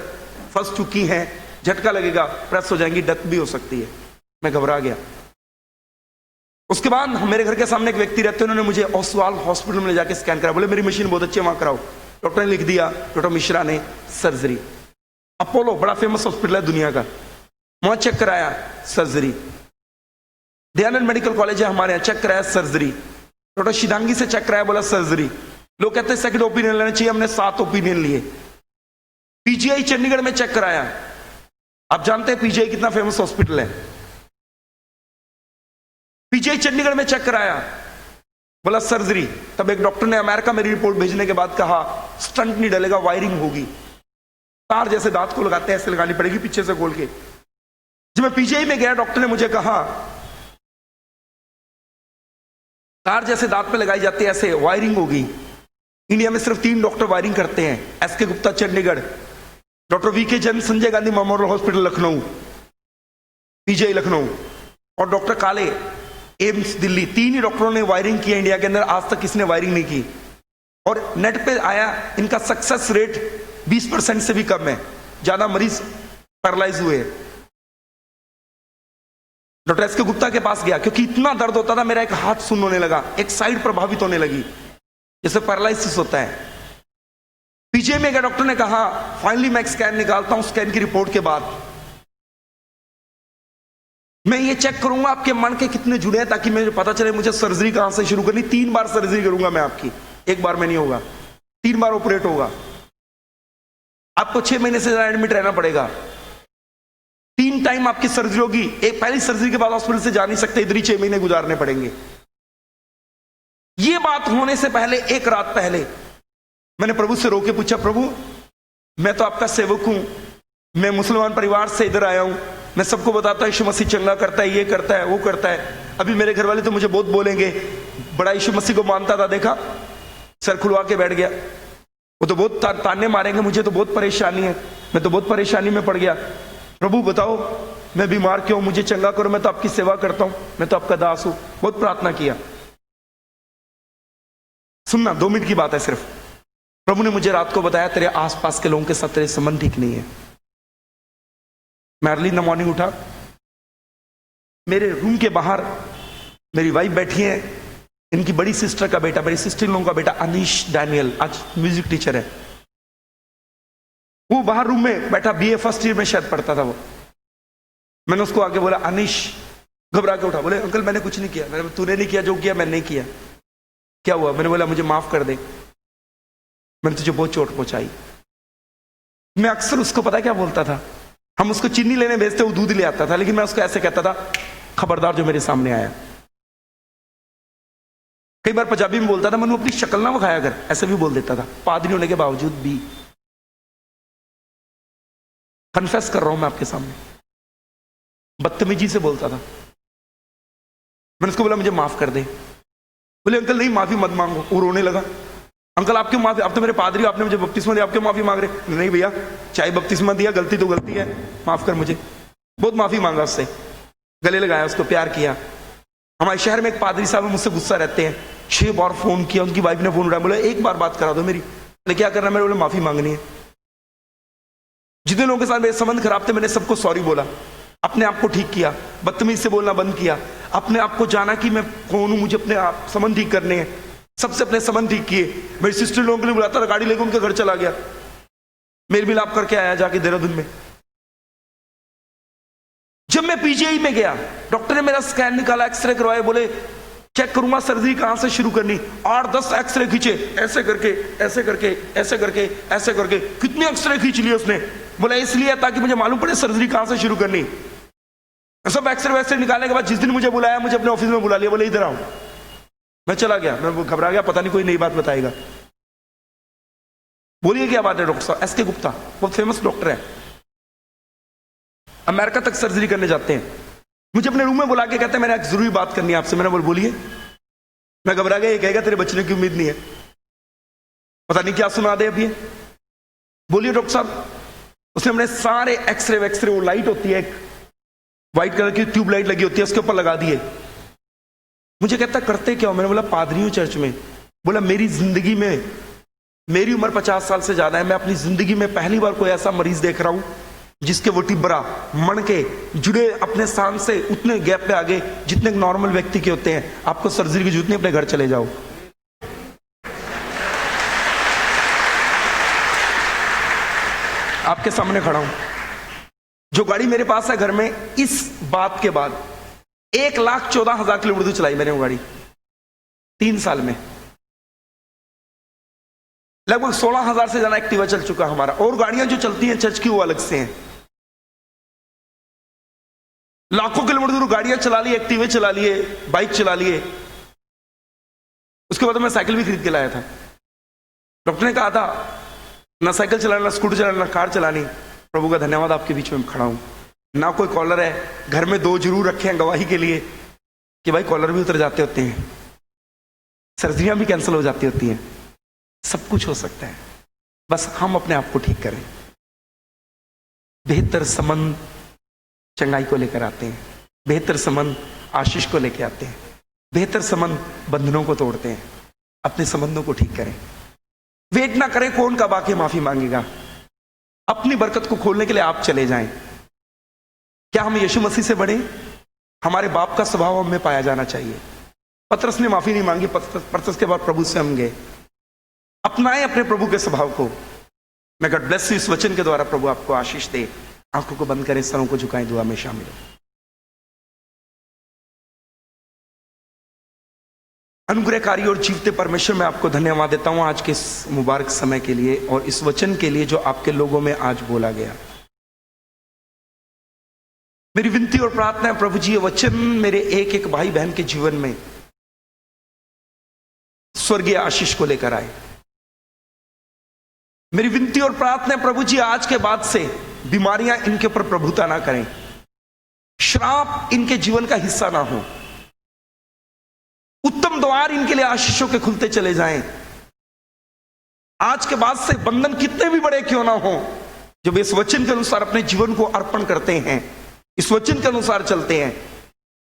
फंस चुकी हैं, झटका लगेगा, प्रेस हो जाएंगी, डेथ भी हो सकती है। मैं घबरा गया। उसके बाद मेरे घर के सामने एक व्यक्ति रहते हैं, उन्होंने मुझे ओसवाल हॉस्पिटल में ले जाके स्कैन करा। बोले मेरी मशीन बहुत अच्छी है, वहां कराओ। डॉक्टर ने लिख दिया, डॉक्टर मिश्रा ने, सर्जरी। अपोलो बड़ा फेमस हॉस्पिटल है दुनिया का, वहां चेक कराया, सर्जरी। दयानंद मेडिकल कॉलेज है हमारे यहाँ, चेक कराया, सर्जरी। डॉक्टर शिदांगी से चेक कराया, बोला सर्जरी। लोग कहते हैं सेकंड ओपिनियन लेना चाहिए, हमने 7 ओपिनियन लिए। पीजीआई चंडीगढ़ में चेक कराया। आप जानते हैं पीजीआई कितना फेमस हॉस्पिटल है। पीजीआई चंडीगढ़ में चेक कराया, बोला सर्जरी। तब एक डॉक्टर ने अमेरिका मेरी रिपोर्ट भेजने के बाद कहा स्टंट नहीं डलेगा, वायरिंग होगी, तार जैसे दांत को लगाते हैं ऐसे लगानी पड़ेगी पीछे से खोल के। जब मैं पीजीआई में गया, डॉक्टर ने मुझे कहा तार जैसे दांत पे लगाई जाती है, ऐसे वायरिंग होगी। इंडिया में सिर्फ 3 डॉक्टर वायरिंग करते हैं, S K Gupta Chandigarh, doctor V K Jain Sanjay Gandhi memorial hospital Lucknow, PGI Lucknow, और डॉक्टर काले एम्स दिल्ली। 3 ही डॉक्टरों ने वायरिंग की इंडिया के अंदर, आज तक किसी ने वायरिंग नहीं की। और नेट पे आया, इनका सक्सेस रेट 20% से भी कम है, ज्यादा मरीज पैरालाइज हुए। डॉक्टर एस के गुप्ता के पास गया, क्योंकि इतना दर्द होता था, मेरा एक हाथ सुन्न होने लगा, एक साइड प्रभावित होने लगी, जैसे पैरालिसिस होता है। पीजीआई में गया, डॉक्टर ने कहा फाइनली मैं एक स्कैन निकालता हूं, स्कैन की रिपोर्ट के बाद मैं ये चेक करूंगा आपके मन के कितने जुड़े हैं, ताकि मुझे पता चले मुझे सर्जरी कहां से शुरू करनी। 3 बार सर्जरी करूंगा मैं आपकी, एक बार में नहीं होगा, 3 बार ऑपरेट होगा। आपको 6 महीने से ज्यादा एडमिट रहना पड़ेगा। 3 टाइम आपकी सर्जरी होगी। एक पहली सर्जरी के बाद हॉस्पिटल से जा नहीं सकते, इधर ही 6 महीने गुजारने पड़ेंगे। ये बात होने से पहले, एक रात पहले, मैंने प्रभु से रो के पूछा, प्रभु मैं तो आपका सेवक हूं, मैं मुसलमान परिवार से इधर आया हूं, मैं सबको बताता हूं यीशु मसीह चंगा करता है, ये करता है, वो करता है। अभी मेरे घर वाले तो मुझे बहुत बोलेंगे, बड़ा यीशु मसीह को मानता था, देखा सर खुलवा के बैठ गया, वो तो बहुत ताने मारेंगे, मुझे तो बहुत परेशानी है, मैं तो बहुत परेशानी में पड़ गया। प्रभु बताओ मैं बीमार क्यों, मुझे चंगा करो, मैं तो आपकी सेवा करता हूं, मैं तो आपका दास हूं। बहुत प्रार्थना किया। सुनना, 2 मिनट की बात है सिर्फ। प्रभु ने मुझे रात को बताया तेरे आसपास के लोगों के साथ तेरे संबंध ठीक नहीं है। मैं अर्ली इन द मॉर्निंग उठा, मेरे रूम के बाहर मेरी वाइफ बैठी है, इनकी बड़ी सिस्टर का बेटा, मेरी सिस्टर इन लोगों का बेटा अनीश डैनियल, आज म्यूजिक टीचर है, वो बाहर रूम में बैठा, बीए फर्स्ट ईयर में शायद पढ़ता था वो। मैंने उसको आके बोला, अनीश, घबरा के उठा, बोले अंकल मैंने कुछ नहीं किया। मैंने, तूने नहीं किया, जो किया मैंने नहीं किया। क्या हुआ? मैंने बोला मुझे माफ कर दे, मैंने तुझे बहुत चोट पहुंचाई। मैं अक्सर उसको पता क्या बोलता था, हम उसको चीनी लेने भेजते, वो दूध ले आता था, लेकिन मैं उसको ऐसे कहता था, खबरदार जो मेरे सामने आया। कई बार पंजाबी में बोलता था, मैंने अपनी शक्ल ना दिखाया कर, ऐसे भी बोल देता था, पादरी होने के बावजूद भी। कन्फेस कर रहा हूं मैं आपके सामने, बदतमीजी से बोलता था। मैंने उसको बोला मुझे माफ कर दे। बोले अंकल नहीं, माफी मत मांगो। वो रोने लगा, अंकल आप क्यों माफी, आप तो मेरे पादरी, आपने मुझे बपतिस्मा दिया, आप क्यों माफी मांग रहे? नहीं भैया, चाहे बपतिस्मा दिया, गलती तो गलती है, माफ कर मुझे। बहुत माफी मांगा उससे, गले लगाया, उसको प्यार किया। हमारे शहर में एक पादरी साहब मुझसे गुस्सा रहते हैं, 6 बार फोन किया, उनकी वाइफ ने फोन उठाया, बोले एक बार बात करा दो मेरी। बोले क्या करना? मेरे बोले माफी मांगनी है। जितने लोगों के साथ मेरे संबंध खराब थे, मैंने सबको सॉरी बोला, अपने आप को ठीक किया, बदतमीज से बोलना बंद किया, अपने आप को जाना कि मैं कौन हूं, मुझे अपने आप संबंध ठीक करने हैं, सबसे अपने संबंध ठीक किए। मेरी सिस्टर लोगों के लिए बुलाता था, गाड़ी लेकर उनके घर चला गया, मेल मिलाप करके आया जाके देहरादून में। जब मैं पीजीआई में गया, डॉक्टर ने मेरा स्कैन निकाला, एक्सरे करवाए, बोले चेक करूंगा सर्जरी कहां से शुरू करनी। 8-10 एक्सरे खींचे, ऐसे करके, ऐसे करके, ऐसे करके, ऐसे करके, कितने एक्सरे खींच लिए उसने। बोला इसलिए ताकि मुझे मालूम पड़े सर्जरी कहां से शुरू करनी। सब एक्सरे वैक्सरे निकालने के बाद जिस दिन मुझे बुलाया, मुझे अपने ऑफिस में बुला लिया, बोले इधर आओ। मैं चला गया, मैं घबरा गया, पता नहीं कोई नई बात बताएगा। बोलिए क्या बात है? डॉक्टर साहब एसके गुप्ता, बहुत फेमस डॉक्टर है, अमेरिका तक सर्जरी करने जाते हैं। मुझे अपने रूम में बुला के कहते हैं मैंने एक जरूरी बात करनी है आपसे। मैंने बोल बोलिए। मैं घबरा गया, ये कहेगा तेरे बचने की उम्मीद नहीं है, पता नहीं क्या सुना दे अभी। बोलिए डॉक्टर साहब। उसने अपने सारे एक्सरे वैक्सरे, वो लाइट होती है एक व्हाइट कलर की ट्यूब लाइट लगी होती है, उसके ऊपर लगा दिए। मुझे कहता करते क्या हो? मैंने बोला पादरी हूं चर्च में। बोला मेरी जिंदगी में, मेरी उम्र 50 साल से ज्यादा है, मैं अपनी जिंदगी में पहली बार कोई ऐसा मरीज देख रहा हूं जिसके वो टिब्बरा मण के जुड़े अपने स्थान से उतने गैप पे आगे जितने नॉर्मल व्यक्ति के होते हैं। आपको सर्जरी की जरूरत नहीं, अपने घर चले जाओ। आपके सामने खड़ा हूं। जो गाड़ी मेरे पास है घर में, इस बात के बाद 1,14,000 किलोमीटर चलाई मैंने वो गाड़ी 3 साल में। लगभग 16,000 से ज्यादा एक्टिवा चल चुका हमारा। और गाड़ियां जो चलती हैं चर्च की वो अलग से हैं। लाखों किलोमीटर दूर गाड़ियां चला ली, एक्टिवे चला लिए, बाइक चला लिए। उसके बाद मैं साइकिल भी खरीद के लाया था। डॉक्टर ने कहा था ना साइकिल चलाना, ना स्कूटर चलाना, ना कार चलानी। प्रभु का धन्यवाद, आपके बीच में खड़ा हूं। ना कोई कॉलर है, घर में 2 जरूर रखे हैं गवाही के लिए कि भाई कॉलर भी उतर जाते होते हैं, सर्जरियां भी कैंसिल हो जाती होती हैं, सब कुछ हो सकता है। बस हम अपने आप को ठीक करें। बेहतर संबंध चंगाई को लेकर आते हैं, बेहतर संबंध आशीष को लेकर आते हैं, बेहतर संबंध बंधनों को तोड़ते हैं। अपने संबंधों को ठीक करें। वेट ना करें कौन कब आके माफी मांगेगा। अपनी बरकत को खोलने के लिए आप चले जाएं। क्या हम यीशु मसीह से बड़े? हमारे बाप का स्वभाव हमें पाया जाना चाहिए। पतरस ने माफी नहीं मांगी, पतरस के बाद प्रभु से हम गए। अपनाएं अपने प्रभु के स्वभाव को। मैं गॉड ब्लेस यू। इस वचन के द्वारा प्रभु आपको आशीष दे। आंखों को बंद करें, सरों को झुकाएं, दुआ में शामिल हो। अनुग्रहकारी और जीवते परमेश्वर, मैं आपको धन्यवाद देता हूं आज के इस मुबारक समय के लिए और इस वचन के लिए जो आपके लोगों में आज बोला गया। मेरी विनती और प्रार्थना है प्रभु जी, ये वचन मेरे एक एक भाई बहन के जीवन में स्वर्गीय आशीष को लेकर आए। मेरी विनती और प्रार्थना है प्रभु जी, आज के बाद से बीमारियां इनके ऊपर प्रभुता ना करें, श्राप इनके जीवन का हिस्सा ना हो, उत्तम द्वार इनके लिए आशीषों के खुलते चले जाएं। आज के बाद से बंधन कितने भी बड़े क्यों ना हो, जब इस वचन के अनुसार अपने जीवन को अर्पण करते हैं, इस वचन के अनुसार चलते हैं,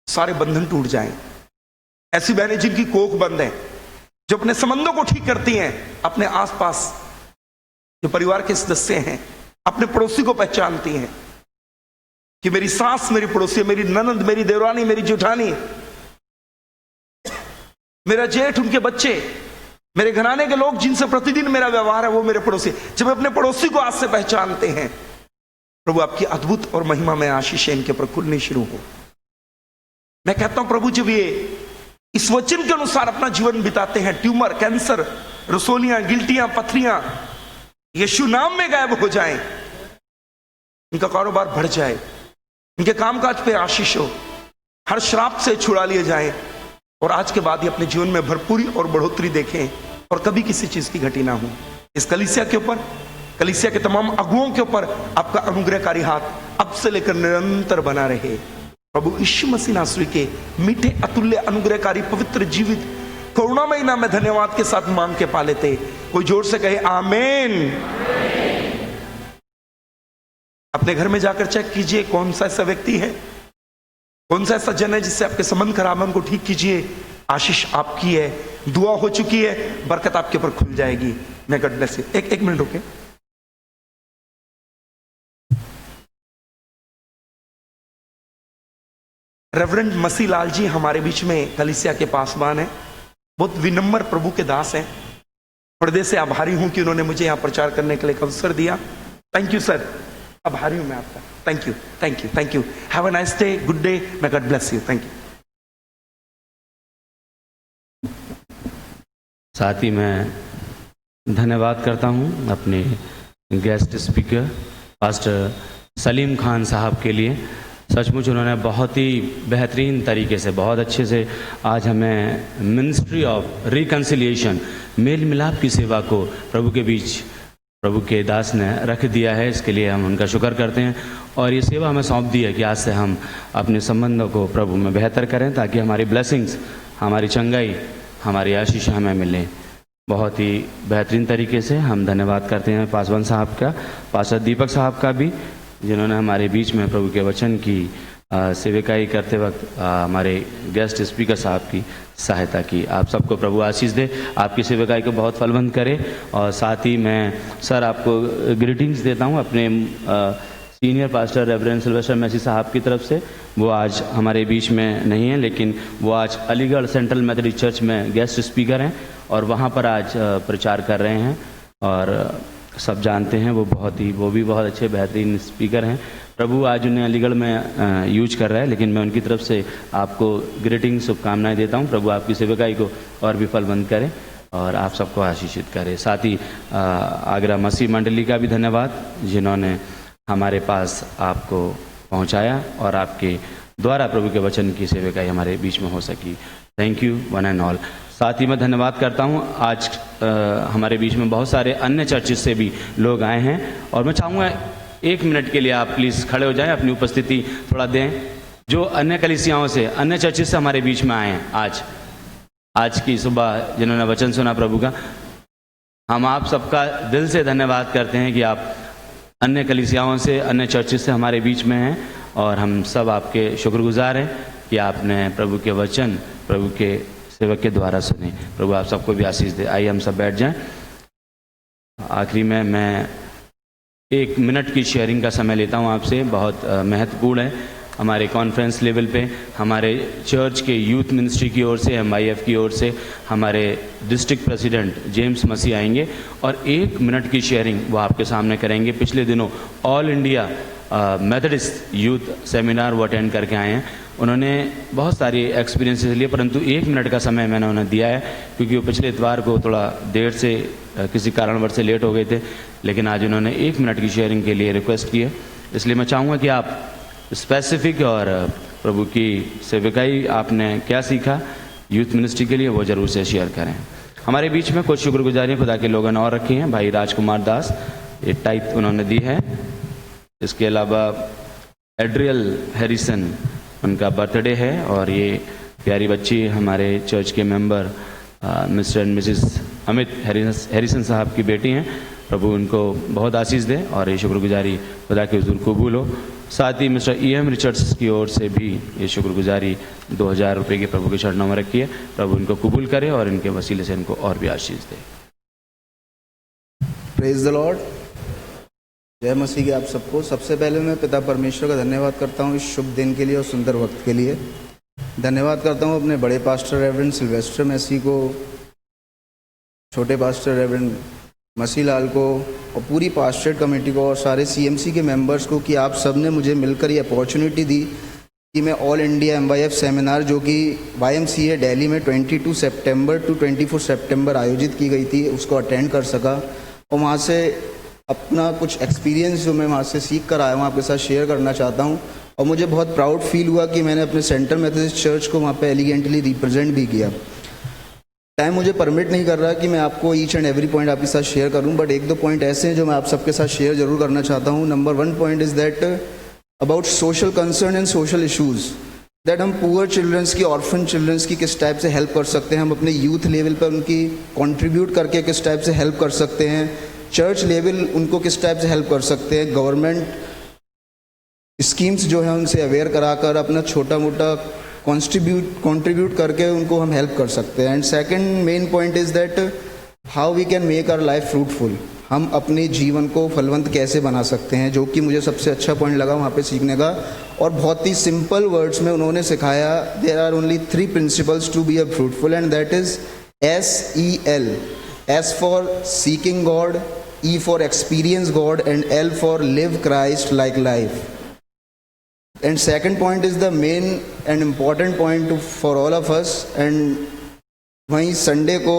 सारे बंधन टूट जाएं। ऐसी बहनें जिनकी कोख बंद है, जो अपने संबंधों को ठीक करती हैं, अपने आसपास जो परिवार के सदस्य हैं, अपने पड़ोसी को पहचानती हैं कि मेरी सास मेरी पड़ोसी है, मेरी ननद, मेरी देवरानी, मेरी जेठानी, मेरा जेठ, उनके बच्चे, मेरे घराने के लोग जिनसे प्रतिदिन मेरा व्यवहार है, वो मेरे पड़ोसी। जब अपने पड़ोसी को आज से पहचानते हैं, प्रभु आपकी अद्भुत और महिमा में आशीष इनके ऊपर खुलनी शुरू हो। मैं कहता हूं प्रभु, जब ये इस वचन के अनुसार अपना जीवन बिताते हैं, ट्यूमर, कैंसर, रसोलियां, गिल्टियां, पथरियां यीशु नाम में गायब हो जाएं, इनका कारोबार बढ़ जाए, इनके कामकाज पे आशीष हो, हर श्राप से छुड़ा लिए जाएं और आज के बाद ही अपने जीवन में भरपूरी और बढ़ोतरी देखें और कभी किसी चीज की घटी ना हो। इस कलीसिया के ऊपर, कलीसिया के तमाम अगुओं के ऊपर आपका अनुग्रहकारी हाथ अब से लेकर निरंतर बना रहे। प्रभु यीशु मसीह नासरी के मीठे अतुल्य अनुग्रहकारी पवित्र जीवित करुणामय नाम में धन्यवाद के साथ मांग के पा लेते। कोई जोर से कहे आमीन। अपने घर में जाकर चेक कीजिए कौन सा ऐसा व्यक्ति है, कौन सा ऐसा जन है जिससे आपके संबंध खराब है, उनको ठीक कीजिए। आशीष आपकी है, दुआ हो चुकी है, बरकत आपके ऊपर खुल जाएगी। मैं गॉड ब्लेस यू। एक मिनट रुके। रेवरेंड मसीह लाल जी हमारे बीच में कलीसिया के पासवान है, बहुत विनम्र प्रभु के दास हैं। हृदय से आभारी हूं कि उन्होंने मुझे यहां प्रचार करने के लिए अवसर दिया। थैंक यू सर, आभारी हूं मैं आपका। Thank you, thank you, thank you. Have a nice day, good day. मैं God bless you. Thank you. साथ ही मैं धन्यवाद करता हूं अपने guest speaker pastor Salim Khan साहब के लिए। सचमुच उन्होंने बहुत ही बेहतरीन तरीके से, बहुत अच्छे से आज हमें मिनिस्ट्री ऑफ रिकन्सिलिएशन, मेल मिलाप की सेवा को प्रभु के बीच, प्रभु के दास ने रख दिया है। इसके लिए हम उनका शुक्र करते हैं और ये सेवा हमें सौंप दी है कि आज से हम अपने संबंधों को प्रभु में बेहतर करें ताकि हमारी ब्लेसिंग्स, हमारी चंगाई, हमारी आशीष हमें मिले। बहुत ही बेहतरीन तरीके से हम धन्यवाद करते हैं पासवान साहब का, पास्टर दीपक साहब का भी, जिन्होंने हमारे बीच में प्रभु के वचन की सेविकाई करते वक्त हमारे गेस्ट स्पीकर साहब की सहायता की। आप सबको प्रभु आशीष दे, आपकी सेविकाई को बहुत फलवंत करे। और साथ ही मैं सर आपको ग्रीटिंग्स देता हूँ अपने senior pastor reverend Sylvester Massey साहब की तरफ से। वो आज हमारे बीच में नहीं है, लेकिन वो आज अलीगढ़ सेंट्रल मेथोडिस्ट चर्च में गेस्ट स्पीकर हैं और वहाँ पर आज प्रचार कर रहे हैं। और सब जानते हैं वो भी बहुत अच्छे बेहतरीन स्पीकर हैं। प्रभु आज उन्हें अलीगढ़ में यूज कर रहा है, लेकिन मैं उनकी तरफ से आपको ग्रीटिंग शुभकामनाएं देता हूं। प्रभु आपकी सेवकाई को और भी फलवंत करे और आप सबको आशीषित करे। साथ ही आगरा मसीह मंडली का भी धन्यवाद, जिन्होंने हमारे पास आपको पहुंचाया और आपके द्वारा प्रभु के वचन की सेवकाई हमारे बीच में हो सकी। Thank you one and all. साथ ही मैं धन्यवाद करता हूं, आज हमारे बीच में बहुत सारे अन्य चर्चेस से भी लोग आए हैं और मैं चाहूँगा 1 मिनट के लिए आप प्लीज़ खड़े हो जाएं, अपनी उपस्थिति थोड़ा दें। जो अन्य कलीसियाओं से, अन्य चर्चेस से हमारे बीच में आए हैं आज की सुबह, जिन्होंने वचन सुना प्रभु का, हम आप सबका दिल से धन्यवाद करते हैं कि आप अन्य कलीसियाओं से, अन्य चर्चेस से हमारे बीच में हैं और हम सब आपके शुक्रगुजार हैं कि आपने प्रभु के वचन प्रभु के सेवक के द्वारा सुने। प्रभु आप सबको भी आशीष दे। आइए हम सब बैठ जाएं। आखिरी में मैं 1 मिनट की शेयरिंग का समय लेता हूं आपसे, बहुत महत्वपूर्ण है। हमारे कॉन्फ्रेंस लेवल पे हमारे चर्च के यूथ मिनिस्ट्री की ओर से, MIF की ओर से हमारे डिस्ट्रिक्ट प्रेसिडेंट जेम्स मसी आएंगे और 1 मिनट की शेयरिंग वो आपके सामने करेंगे। पिछले दिनों all India Methodist youth seminar वो अटेंड करके आए हैं। उन्होंने बहुत सारी एक्सपीरियंसेस लिए, परंतु 1 मिनट का समय मैंने उन्हें दिया है क्योंकि वो पिछले इतवार को थोड़ा देर से किसी कारणवश से लेट हो गए थे, लेकिन आज उन्होंने 1 मिनट की शेयरिंग के लिए रिक्वेस्ट की है। इसलिए मैं चाहूँगा कि आप स्पेसिफिक और प्रभु की सेवकाई आपने क्या सीखा यूथ मिनिस्ट्री के लिए वो ज़रूर से शेयर करें। हमारे बीच में कुछ शुक्रगुजारियाँ खुदा के लोगों ने और रखी हैं। भाई राजकुमार दास ये टाइप उन्होंने दी है। इसके अलावा एड्रियल हैरिसन, उनका बर्थडे है और ये प्यारी बच्ची हमारे चर्च के member mister and Mrs Amit Harrison साहब की बेटी हैं। प्रभु उनको बहुत आशीष दे और ये शुक्रगुजारी खुदा के हुजूर कबूल हो। साथ ही मिस्टर EM रिचर्ड्स की ओर से भी ये शुक्रगुजारी 2000 रुपये की प्रभु के चरणों में रखी है। प्रभु इनको कबूल करे और इनके वसीले से इनको और भी आशीष दे। प्रेज द लॉर्ड, जय मसीह की आप सबको। सबसे पहले मैं पिता परमेश्वर का धन्यवाद करता हूँ इस शुभ दिन के लिए और सुंदर वक्त के लिए। धन्यवाद करता हूँ अपने बड़े पास्टर रेवरेंड सिल्वेस्टर मैसी को, छोटे पास्टर रेवरेंड मसीह लाल को और पूरी पास्टरेट कमेटी को और सारे CMC के मेंबर्स को कि आप सब ने मुझे मिलकर ये अपॉर्चुनिटी दी कि मैं ऑल इंडिया MIF सेमिनार जो कि YMCA दिल्ली में 22 सितंबर टू 24 सितंबर आयोजित की गई थी उसको अटेंड कर सका और वहाँ से अपना कुछ एक्सपीरियंस जो मैं वहाँ से सीख कर आया हूँ आपके साथ शेयर करना चाहता हूँ। और मुझे बहुत प्राउड फील हुआ कि मैंने अपने सेंट्रल मेथोडिस्ट चर्च को वहाँ पे एलिगेंटली रिप्रेजेंट भी किया। टाइम मुझे परमिट नहीं कर रहा कि मैं आपको ईच एंड एवरी पॉइंट आपके साथ शेयर करूं, बट 1-2 पॉइंट ऐसे हैं जो मैं आप सबके साथ शेयर जरूर करना चाहता हूं। Number 1 point is that about social concern and social issues, that हम पुअर चिल्ड्रंस की, ऑर्फन चिल्ड्रंस की किस टाइप से हेल्प कर सकते हैं, हम अपने यूथ लेवल पर उनकी कंट्रीब्यूट करके किस टाइप से हेल्प कर सकते हैं, चर्च लेवल उनको किस टाइप से हेल्प कर सकते हैं, गवर्नमेंट स्कीम्स जो है उनसे अवेयर कराकर अपना छोटा मोटा कंट्रीब्यूट करके उनको हम हेल्प कर सकते हैं। And second main point is that how we can make our life fruitful, हम अपने जीवन को फलवंत कैसे बना सकते हैं, जो कि मुझे सबसे अच्छा पॉइंट लगा वहाँ पे सीखने का। और बहुत ही सिंपल वर्ड्स में उन्होंने सिखाया, there are only 3 principles to be a fruitful and that is SEL, S for seeking God, E for experience God and L for live Christ like life. And second point is the main and important point for all of us। and वहीं संडे को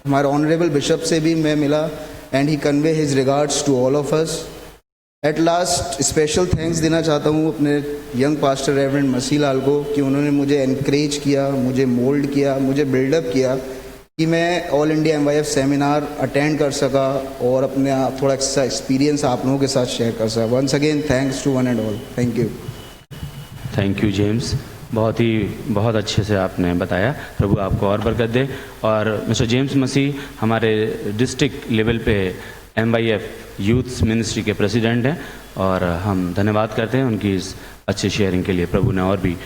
हमारे ऑनरेबल बिशप से भी मैं मिला and he convey his regards to all of us. At last special thanks देना चाहता हूँ अपने young pastor reverend Masih Lal को कि उन्होंने मुझे एनकरेज किया, मुझे मोल्ड किया, मुझे बिल्डअप किया कि मैं all India MIF seminar attend कर सका और अपने थोड़ा सा एक्सपीरियंस आप लोगों के साथ शेयर कर सका। Once again thanks to one and all. Thank you. Thank you James, बहुत अच्छे से आपने बताया। प्रभु आपको और बरकत दे। और मिस्टर जेम्स मसीह हमारे डिस्ट्रिक्ट लेवल पे MIF यूथ मिनिस्ट्री के प्रेसिडेंट हैं और हम धन्यवाद करते हैं उनकी इस अच्छे शेयरिंग के लिए प्रभु ने और भी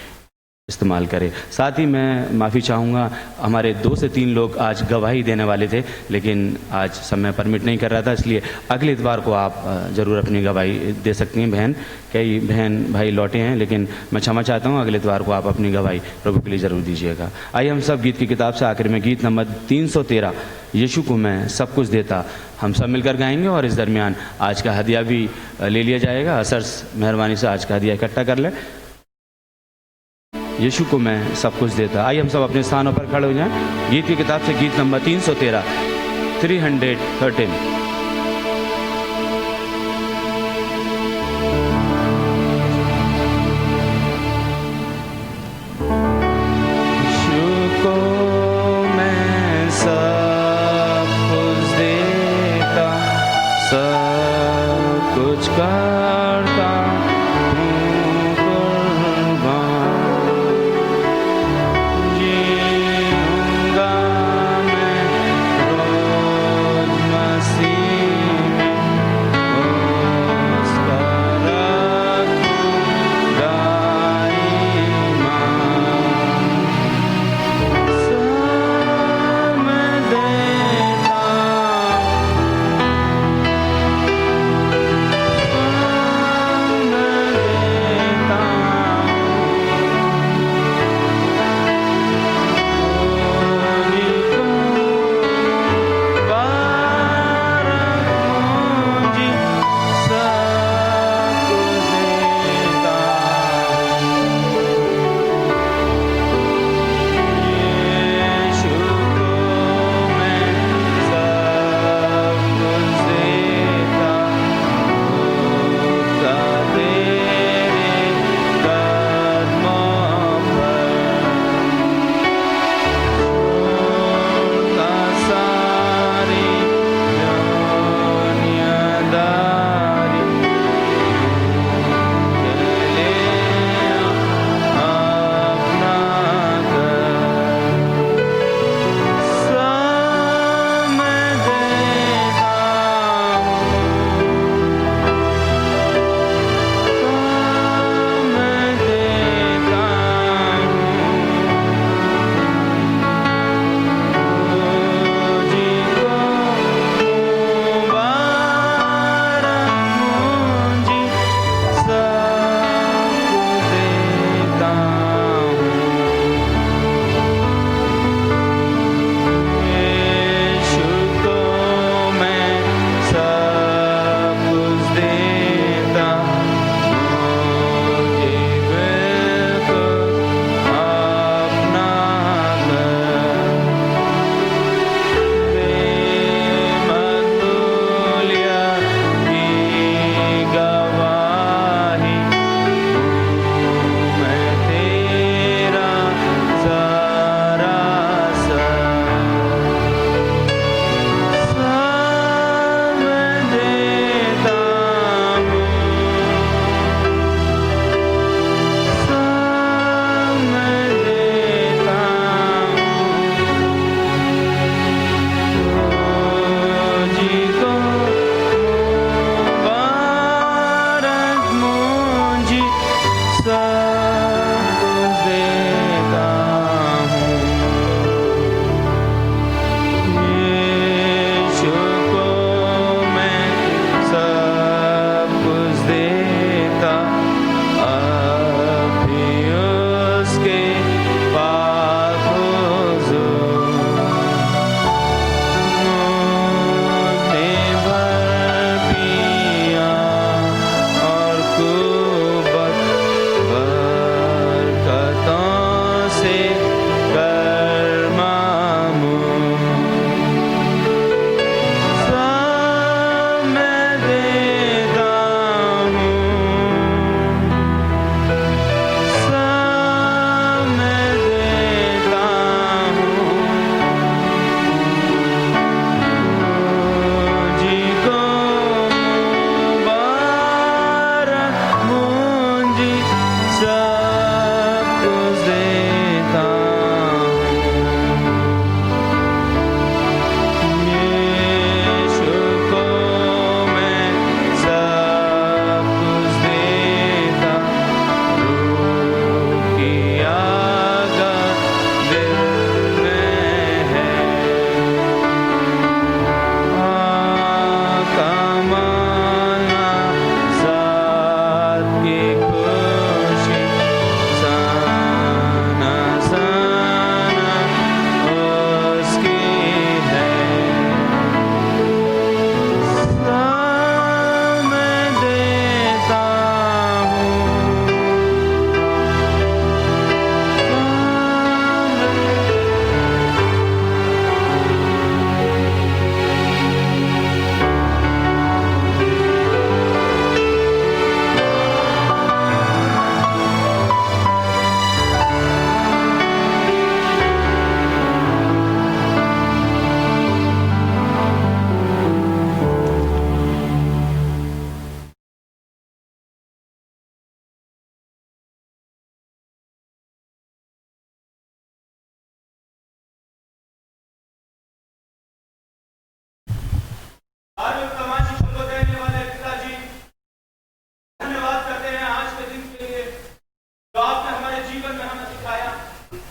इस्तेमाल करे। साथ ही मैं माफ़ी चाहूँगा, हमारे 2 से 3 लोग आज गवाही देने वाले थे, लेकिन आज समय परमिट नहीं कर रहा था, इसलिए अगले इतवार को आप ज़रूर अपनी गवाही दे सकती हैं। बहन, कई बहन भाई लौटे हैं, लेकिन मैं क्षमा चाहता हूँ, अगले इतवार को आप अपनी गवाही प्रभु के लिए ज़रूर दीजिएगा। आइए हम सब गीत की किताब से आखिर में गीत नंबर 313, यीशु को मैं सब कुछ देता, हम सब मिलकर गाएंगे और इस दरमियान आज का हदिया भी ले लिया जाएगा। असर्स मेहरबानी से आज का हदिया इकट्ठा कर लें। यीशु को मैं सब कुछ देता। आइए हम सब अपने स्थानों पर खड़े हो जाएं। गीत की किताब से गीत नंबर 313, 313। यीशु को मैं सब कुछ देता, सब कुछ करता हूँ कुर्बान, जीऊंगा मैं रोज मसीह धार्मिक समाज को देने वाले पिताजी, धन्यवाद करते हैं आज के दिन के लिए जो आपने हमारे जीवन में हमें सिखाया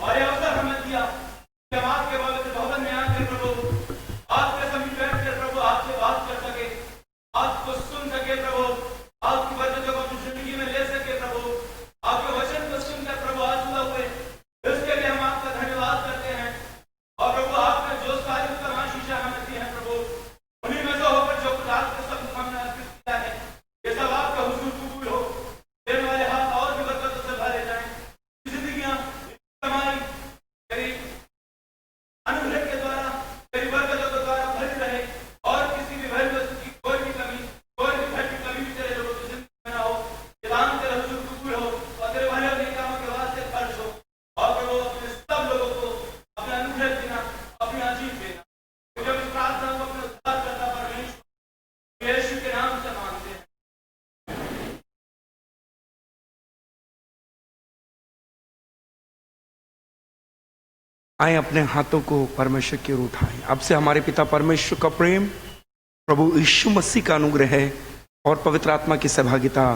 और ये अवसर हमें दिया कि हम आपके पवित्र भवन में आकर प्रभु आपके समीप बैठ कर प्रभु आपसे बात कर सके, आपको सुन सके प्रभु, आपकी वचनों को अपनी जिंदगी में ले सके प्रभु, आपके वचन को सुनकर प्रभु आंसू हुए, इसके लिए हम आपका धन्यवाद करते हैं। और प्रभु आपने जो सारी उत्तम आशीषें हमें दी हैं प्रभु, उन्हीं में से होकर जो कुछ आपके सब हमने अर्पित किया है, ये सब आपका हुजूर कबूल हो, देने वाले हाथ और भी बरकतों से भरे जाएं, जिंदगियां हमारी तेरी अनुग्रह के द्वारा, तेरी बरकतों के द्वारा भरी रहे और किसी भी भरी वस्तु की कोई भी कमी, कोई भी घर की कमी भी तेरे लोगों की जिंदगी में ना हो। ये दान तेरा हुजूर कबूल हो और तेरे भले और नेक कामों के वास्ते खर्च हो। और प्रभु अपने सब लोगों को अपने अनुग्रह देना, अपनी आशीष देना। मुझे इस प्रार्थना को अपने उद्धार करता परमेश्वर यीशु के नाम से मांगते हैं। आए अपने हाथों को परमेश्वर की ओर उठाएं। अब से हमारे पिता परमेश्वर का प्रेम, प्रभु यीशु मसीह का अनुग्रह है और पवित्र आत्मा की सहभागिता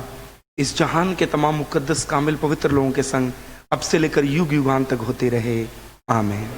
इस जहान के तमाम मुकद्दस कामिल पवित्र लोगों के संग अब से लेकर युग युगान तक होते रहे। आमीन।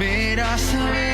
मेरा सवेरा